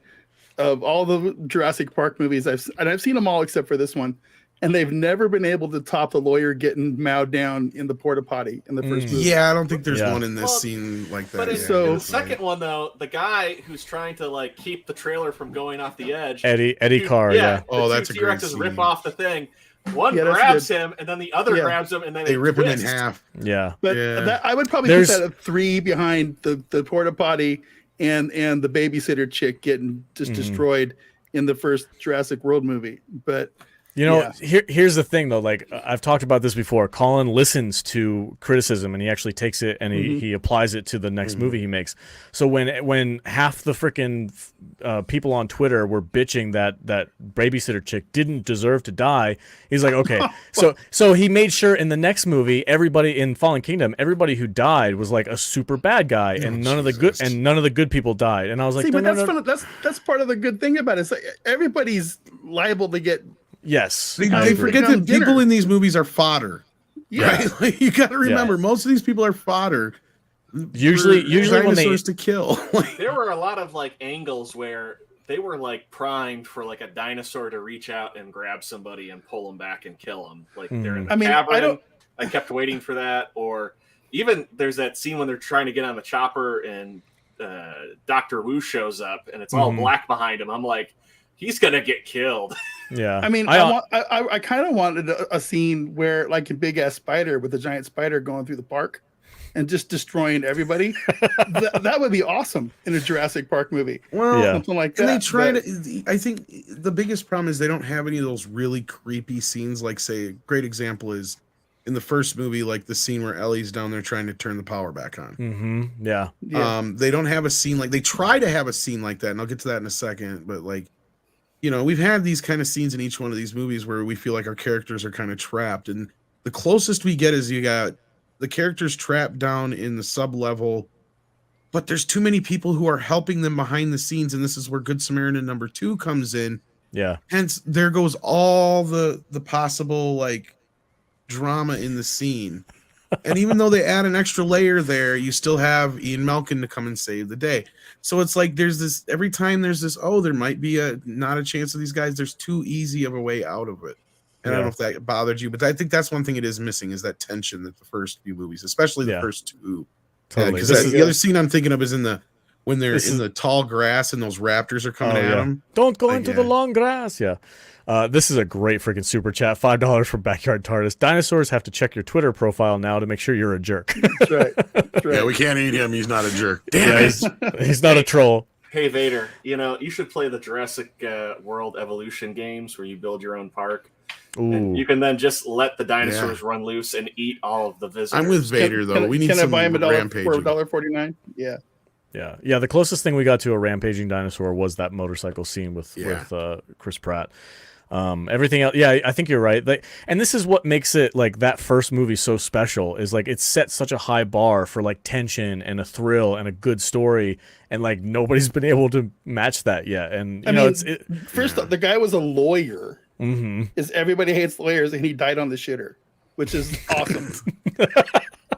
of all the Jurassic Park movies I've seen them all except for this one, and they've never been able to top the lawyer getting mowed down in the porta potty in the first movie. Yeah, I don't think there's one in this scene like that. But in the second one, though, the guy who's trying to like keep the trailer from going off the edge, Eddie Carr. Yeah. Oh, that's a great T-Rexes scene. rip off the thing. One grabs him, and then the other grabs him, and then they rip twist. him in half. Yeah, but I would probably put that at 3 behind the porta potty and the babysitter chick getting just destroyed in the first Jurassic World movie. But you know, here's the thing though. Like I've talked about this before. Colin listens to criticism and he actually takes it and he applies it to the next movie he makes. So when half the freaking people on Twitter were bitching that babysitter chick didn't deserve to die, he's like, okay. so he made sure in the next movie, everybody in Fallen Kingdom, everybody who died was like a super bad guy, and none of the good people died. And I was like, that's part of the good thing about it. It's like everybody's liable to get. Yes, they forget that people in these movies are fodder. Yeah, right? Like, you got to remember, most of these people are fodder. Usually when they to kill. There were a lot of like angles where they were like primed for like a dinosaur to reach out and grab somebody and pull them back and kill them. Like they're in the cavern. I kept waiting for that. Or even there's that scene when they're trying to get on the chopper and Dr. Wu shows up and it's all black behind him. I'm like, he's gonna get killed. Yeah, I mean, I kind of wanted a scene where like a big ass spider with a giant spider going through the park and just destroying everybody. that would be awesome in a Jurassic Park movie. Well, something like that. And they try to. I think the biggest problem is they don't have any of those really creepy scenes. Like, say, a great example is in the first movie, like the scene where Ellie's down there trying to turn the power back on. Yeah. They don't have a scene like they try to have a scene like that, and I'll get to that in a second. But like, you know, we've had these kind of scenes in each one of these movies where we feel like our characters are kind of trapped, and the closest we get is you got the characters trapped down in the sub-level, but there's too many people who are helping them behind the scenes, and this is where Good Samaritan number 2 comes in. Yeah. Hence, there goes all the possible, like, drama in the scene. And even though they add an extra layer there, you still have Ian Malkin to come and save the day. So it's like there's this every time there's this, oh, there might be not a chance of these guys. There's too easy of a way out of it. And I don't know if that bothered you, but I think that's one thing it is missing is that tension that the first few movies, especially the first two. Totally. Because the other scene I'm thinking of is when they're in the tall grass and those raptors are coming at them. Don't go into the long grass. Yeah. This is a great freaking super chat. $5 from Backyard Tardis. Dinosaurs have to check your Twitter profile now to make sure you're a jerk. That's right. That's right. Yeah, we can't eat him. He's not a jerk. Damn it. He's not a troll. Hey, Vader, you should play the Jurassic World Evolution games where you build your own park. And you can then just let the dinosaurs run loose and eat all of the visitors. I'm with Vader, though. We need some rampaging. For $1.49? Yeah. Yeah. The closest thing we got to a rampaging dinosaur was that motorcycle scene with Chris Pratt. Everything else, I think you're right. And this is what makes it like that first movie so special is like it set such a high bar for like tension and a thrill and a good story, and like nobody's been able to match that yet. And first off, the guy was a lawyer. Mm-hmm. Is everybody hates lawyers, and he died on the shitter, which is awesome.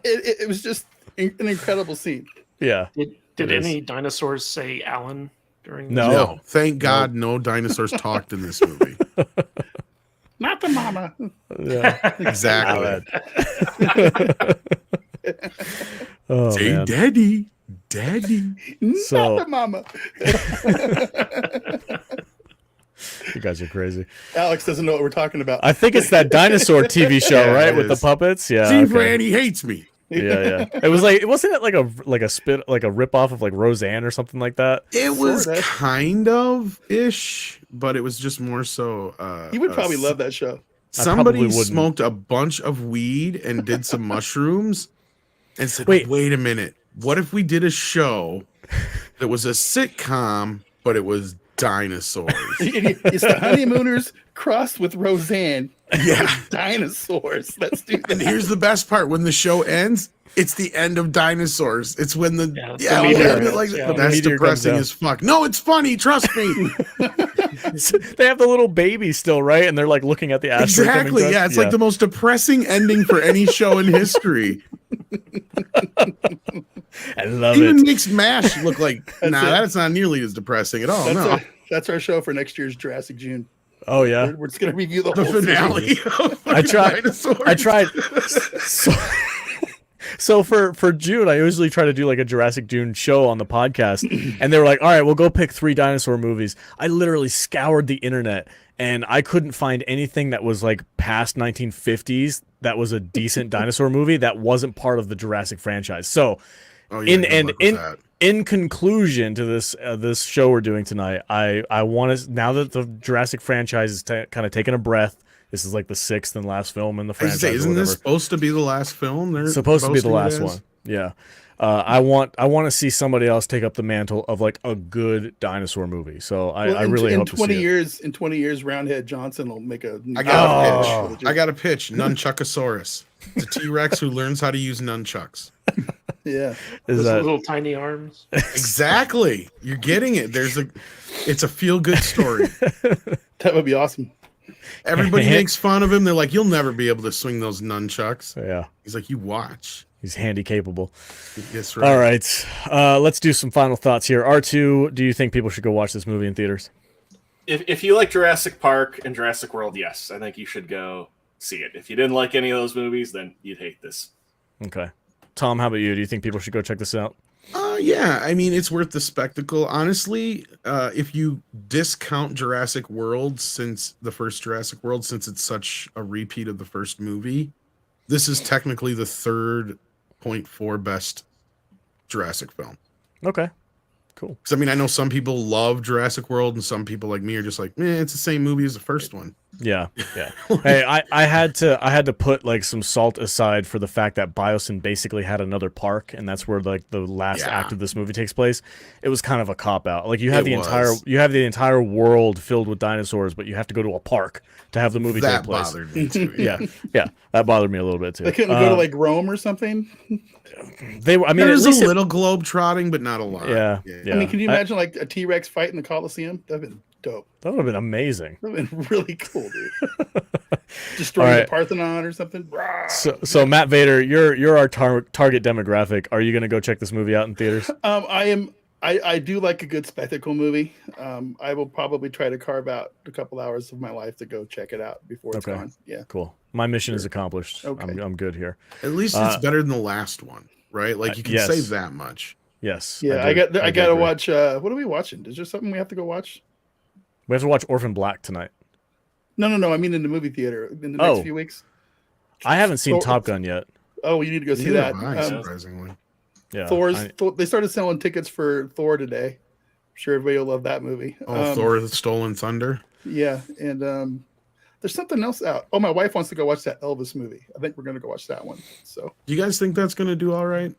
it was just an incredible scene. Yeah. Did any dinosaurs say Alan? No, thank God no dinosaurs talked in this movie. Not the mama. Yeah, exactly. Say man. daddy. So, not the mama. You guys are crazy. Alex doesn't know what we're talking about. I think it's that dinosaur TV show, right? With the puppets. Yeah. See, Brandy hates me. Yeah. It was like, wasn't it like a rip off of like Roseanne or something like that? It was kind of ish, but it was just more so. You would probably love that show. Somebody smoked a bunch of weed and did some mushrooms, and said, "Wait a minute, what if we did a show that was a sitcom, but it was dinosaurs?" It's the Honeymooners crossed with Roseanne. Yeah, dinosaurs. Let's do that. And here's the best part: when the show ends, it's the end of dinosaurs. It's when that's depressing as fuck. No, it's funny. Trust me. They have the little baby still, right? And they're like looking at the asteroid. Exactly. Yeah, it's like the most depressing ending for any show in history. I love Even it. makes MASH look like that's not nearly as depressing at all. That's our show for next year's Jurassic June. Oh yeah, we're just gonna review the whole finale. I tried. So for June, I usually try to do like a Jurassic June show on the podcast, and they were like, "All right, we'll go pick 3 dinosaur movies." I literally scoured the internet, and I couldn't find anything that was like past 1950s that was a decent dinosaur movie that wasn't part of the Jurassic franchise. So, in conclusion to this show we're doing tonight, I want to, now that the Jurassic franchise is kind of taking a breath. This is like the 6th and last film in the franchise. Isn't this supposed to be the last film? They're supposed to be the last one. Yeah. I want to see somebody else take up the mantle of like a good dinosaur movie. So I really hope to see it. In 20 years, Roundhead Johnson will make a. I got a pitch. Nunchuckosaurus. The T-Rex who learns how to use nunchucks. Yeah. Those little tiny arms. Exactly. You're getting it. It's a feel-good story. That would be awesome. Everybody makes fun of him. They're like, "You'll never be able to swing those nunchucks." Yeah. He's like, "You watch." He's handy capable. That's right. All right. Let's do some final thoughts here. R2, do you think people should go watch this movie in theaters? If you like Jurassic Park and Jurassic World, yes, I think you should go see it. If you didn't like any of those movies, then you'd hate this. Okay. Tom, how about you? Do you think people should go check this out? Yeah, I mean, it's worth the spectacle. Honestly, if you discount Jurassic World, since it's such a repeat of the first movie, this is technically the 3.4 best Jurassic film. Okay, cool. Because I mean, I know some people love Jurassic World, and some people like me are just like, it's the same movie as the first one. Yeah. Hey, I had to put like some salt aside for the fact that Biosin basically had another park, and that's where like the last act of this movie takes place. It was kind of a cop out. Like you have the entire world filled with dinosaurs, but you have to go to a park to have the movie take place. That bothered me too. Yeah, that bothered me a little bit too. They couldn't go to like Rome or something. There's a little globe trotting, but not a lot. Yeah. I mean, can you imagine like a T-Rex fight in the Coliseum? That'd been dope. That would have been amazing. That would have been really cool, dude. destroying the Parthenon or something. So Matt Vader, you're our target demographic. Are you going to go check this movie out in theaters? I do like a good spectacle movie. I will probably try to carve out a couple hours of my life to go check it out before it's gone. Yeah, cool. My mission is accomplished. Okay. I'm good here. At least it's better than the last one, right? Like you can say that much. Yes. Yeah, I got to watch. What are we watching? Is there something we have to go watch? We have to watch Orphan Black tonight. No. I mean, in the movie theater in the next few weeks. I haven't seen Top Gun yet. Oh, you need to go see that. Surprisingly. Yeah. They started selling tickets for Thor today. I'm sure everybody will love that movie. Thor: The Stolen Thunder. Yeah, and there's something else out. Oh, my wife wants to go watch that Elvis movie. I think we're going to go watch that one. So, do you guys think that's going to do all right?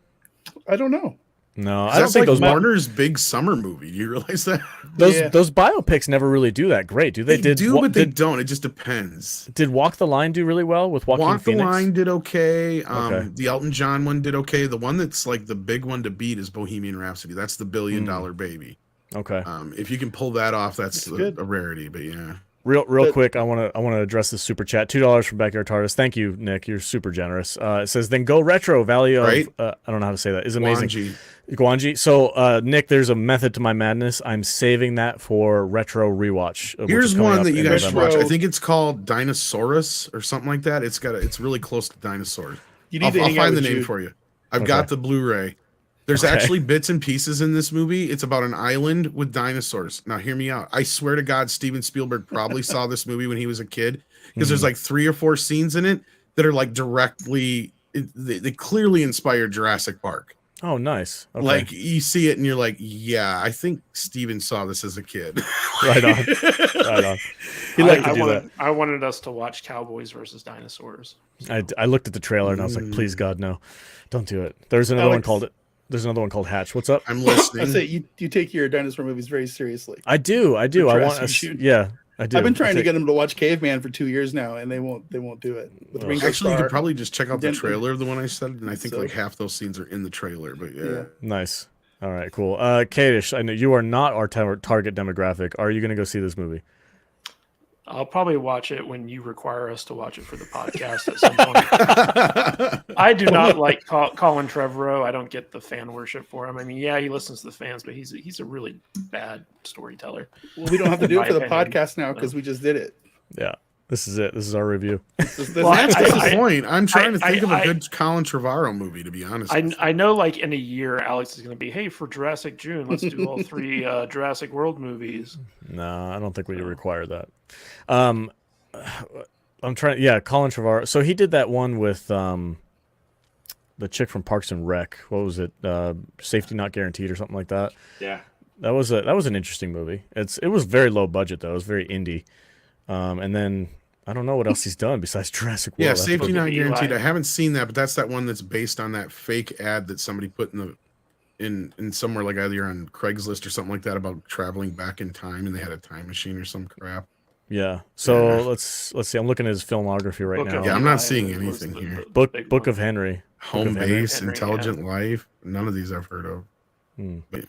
I don't know. No, I don't think those Warner's big summer movie. Do you realize that? Those biopics never really do that great, do they? They don't. It just depends. Did Walk the Line do really well with Joaquin Phoenix? Walk the Line did okay. The Elton John one did okay. The one that's like the big one to beat is Bohemian Rhapsody. That's the $1 billion baby. Okay. If you can pull that off, that's a rarity. But yeah. Real quick, I want to address this super chat. $2 from Backyard Tardis. Thank you, Nick. You're super generous. It says, then go retro. Valley of I don't know how to say that. Is amazing. Guanji. So, Nick, there's a method to my madness. I'm saving that for retro rewatch. Here's one that you guys should watch. I think it's called Dinosaurus or something like that. It's really close to dinosaurs. I'll find the name for you. I've got the Blu-ray. There's actually bits and pieces in this movie. It's about an island with dinosaurs. Now, hear me out. I swear to God, Steven Spielberg probably saw this movie when he was a kid because there's like 3 or 4 scenes in it that are like directly, they clearly inspired Jurassic Park. Oh, nice. Okay. Like you see it and you're like, yeah, I think Steven saw this as a kid. Right on. Right on. He liked to do that. I wanted us to watch Cowboys versus Dinosaurs. So. I looked at the trailer and I was like, please, God, no. Don't do it. There's another one called Hatch. What's up? I'm listening. I say you take your dinosaur movies very seriously. I do. I want to shoot. Yeah, I do. I've been trying to get them to watch Caveman for 2 years now, and they won't do it. Actually, you could probably just check out the trailer of the one I said, and I think like half those scenes are in the trailer. But yeah. Nice. All right, cool. Kadish, I know you are not our target demographic. Are you going to go see this movie? I'll probably watch it when you require us to watch it for the podcast at some point. I do not like Colin Trevorrow. I don't get the fan worship for him. I mean, yeah, he listens to the fans, but he's a really bad storyteller. Well, we don't have to do it for the podcast now because we just did it. Yeah, this is it. This is our review. That's the point. I'm trying to think of a good Colin Trevorrow movie, to be honest. I know, like in a year, Alex is going to be, hey, for Jurassic June, let's do all 3 Jurassic World movies. No, I don't think we require that. I'm trying. Yeah, Colin Trevorrow. So he did that one with the chick from Parks and Rec. What was it? Safety Not Guaranteed or something like that. Yeah, that was an interesting movie. It was very low budget though. It was very indie. And then I don't know what else he's done besides Jurassic World. Yeah, Safety Not Guaranteed. I haven't seen that, but that's that one that's based on that fake ad that somebody put in somewhere like either on Craigslist or something like that about traveling back in time, and they had a time machine or some crap. Yeah. So let's see. I'm looking at his filmography right now. Yeah, I'm not seeing anything here. Book of Henry. Home Base, Intelligent Life. None of these I've heard of. But,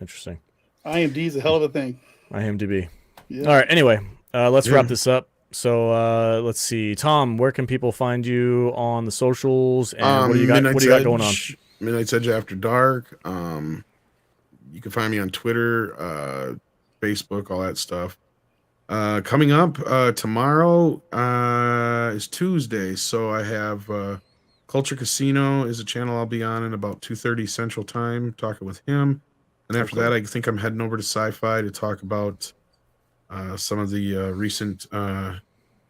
interesting. IMDb is a hell of a thing. IMDb. Yeah. All right. Anyway, let's wrap this up. So let's see, Tom. Where can people find you on the socials? And what do you got? What do you got going on? Midnight's Edge After Dark. You can find me on Twitter, Facebook, all that stuff. Coming up tomorrow is Tuesday, so I have Culture Casino is a channel I'll be on in about 2:30 Central Time, talking with him. And after that, I think I'm heading over to Sci-Fi to talk about some of the recent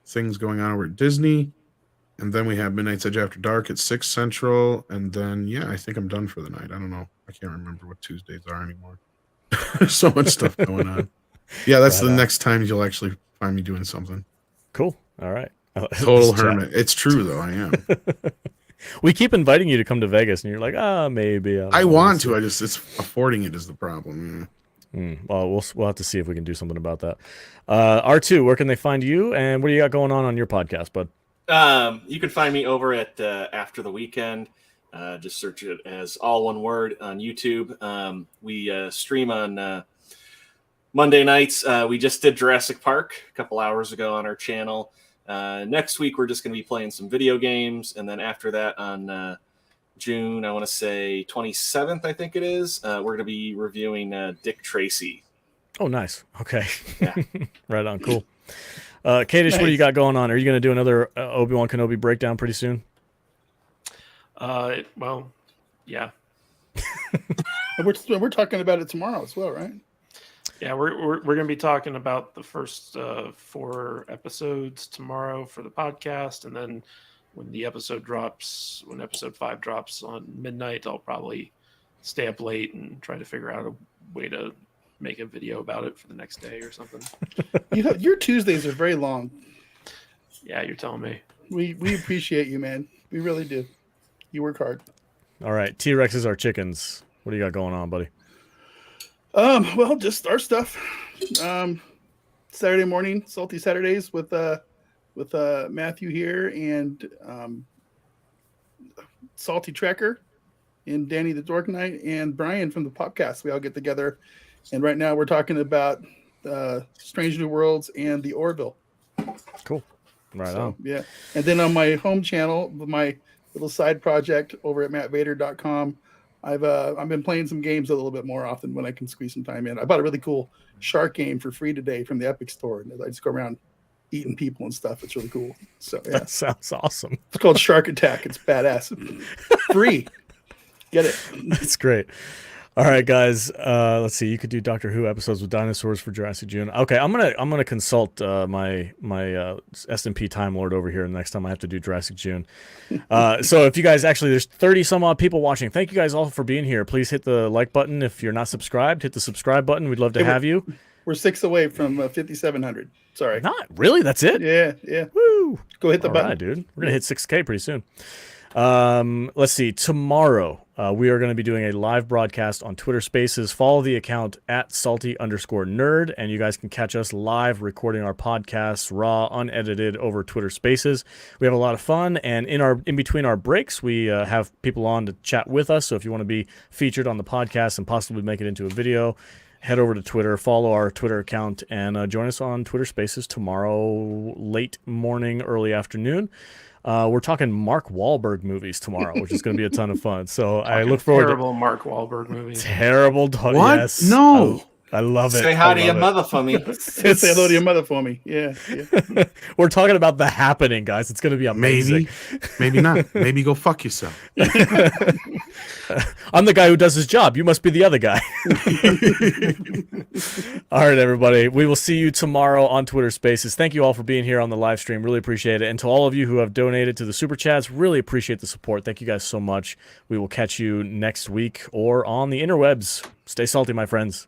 things going on over at Disney. And then we have Midnight's Edge After Dark at 6 Central. And then, I think I'm done for the night. I don't know. I can't remember what Tuesdays are anymore. There's so much stuff going on. Yeah, that's the next time you'll actually find me doing something. Cool. All right. Total hermit. It's true, though. I am. We keep inviting you to come to Vegas, and you're like, maybe. I want to. It's affording it is the problem. Well, we'll have to see if we can do something about that. R2, where can they find you, and what do you got going on your podcast, bud? You can find me over at After the Weekend. Just search it as all one word on YouTube. We stream on Monday nights. We just did Jurassic Park a couple hours ago on our channel. Next week, we're just going to be playing some video games. And then after that, on June, I want to say 27th, I think it is, we're going to be reviewing Dick Tracy. Oh, nice. Okay. Yeah. Right on. Cool. Kadish, what do you got going on? Are you going to do another Obi-Wan Kenobi breakdown pretty soon? Well, yeah. we're talking about it tomorrow as well, right? Yeah, we're going to be talking about the first 4 episodes tomorrow for the podcast, and then when episode 5 drops on midnight, I'll probably stay up late and try to figure out a way to make a video about it for the next day or something. Your Tuesdays are very long. Yeah, you're telling me. We appreciate you, man. We really do. You work hard. All right, T-Rexes are chickens. What do you got going on, buddy? Well, just our stuff. Saturday morning, Salty Saturdays with Matthew here and Salty Trekker and Danny the Dork Knight and Brian from the podcast. We all get together, and right now we're talking about Strange New Worlds and the Orville. Cool. Right on. Yeah. And then on my home channel, my little side project over at mattvader.com, I've been playing some games a little bit more often when I can squeeze some time in. I bought a really cool shark game for free today from the Epic Store, and I just go around eating people and stuff. It's really cool. So yeah. That sounds awesome. It's called Shark Attack. It's badass. Free. Get it. That's great. All right, guys. Let's see. You could do Doctor Who episodes with dinosaurs for Jurassic June. Okay, I'm gonna consult my S&P Time Lord over here the next time I have to do Jurassic June. So if you guys there's 30 some odd people watching. Thank you guys all for being here. Please hit the like button if you're not subscribed. Hit the subscribe button. We'd love to have you. We're 6 away from 5,700. Sorry. Not really. That's it. Yeah. Woo! Go hit the button, right, dude. We're gonna hit 6K pretty soon. Let's see. Tomorrow, we are going to be doing a live broadcast on Twitter Spaces. Follow the account at salty_nerd, and you guys can catch us live recording our podcasts raw, unedited over Twitter Spaces. We have a lot of fun, and in between our breaks, we have people on to chat with us. So if you want to be featured on the podcast and possibly make it into a video, head over to Twitter, follow our Twitter account, and join us on Twitter Spaces tomorrow, late morning, early afternoon. We're talking Mark Wahlberg movies tomorrow, which is going to be a ton of fun. So I look forward terrible Mark Wahlberg movies. Terrible. What? Yes. No. I love it. Say hi to your mother for me. Say hello to your mother for me. Yeah. We're talking about The Happening, guys. It's going to be amazing. Maybe not. Maybe go fuck yourself. I'm the guy who does his job. You must be the other guy. All right, everybody. We will see you tomorrow on Twitter Spaces. Thank you all for being here on the live stream. Really appreciate it. And to all of you who have donated to the Super Chats, really appreciate the support. Thank you guys so much. We will catch you next week or on the interwebs. Stay salty, my friends.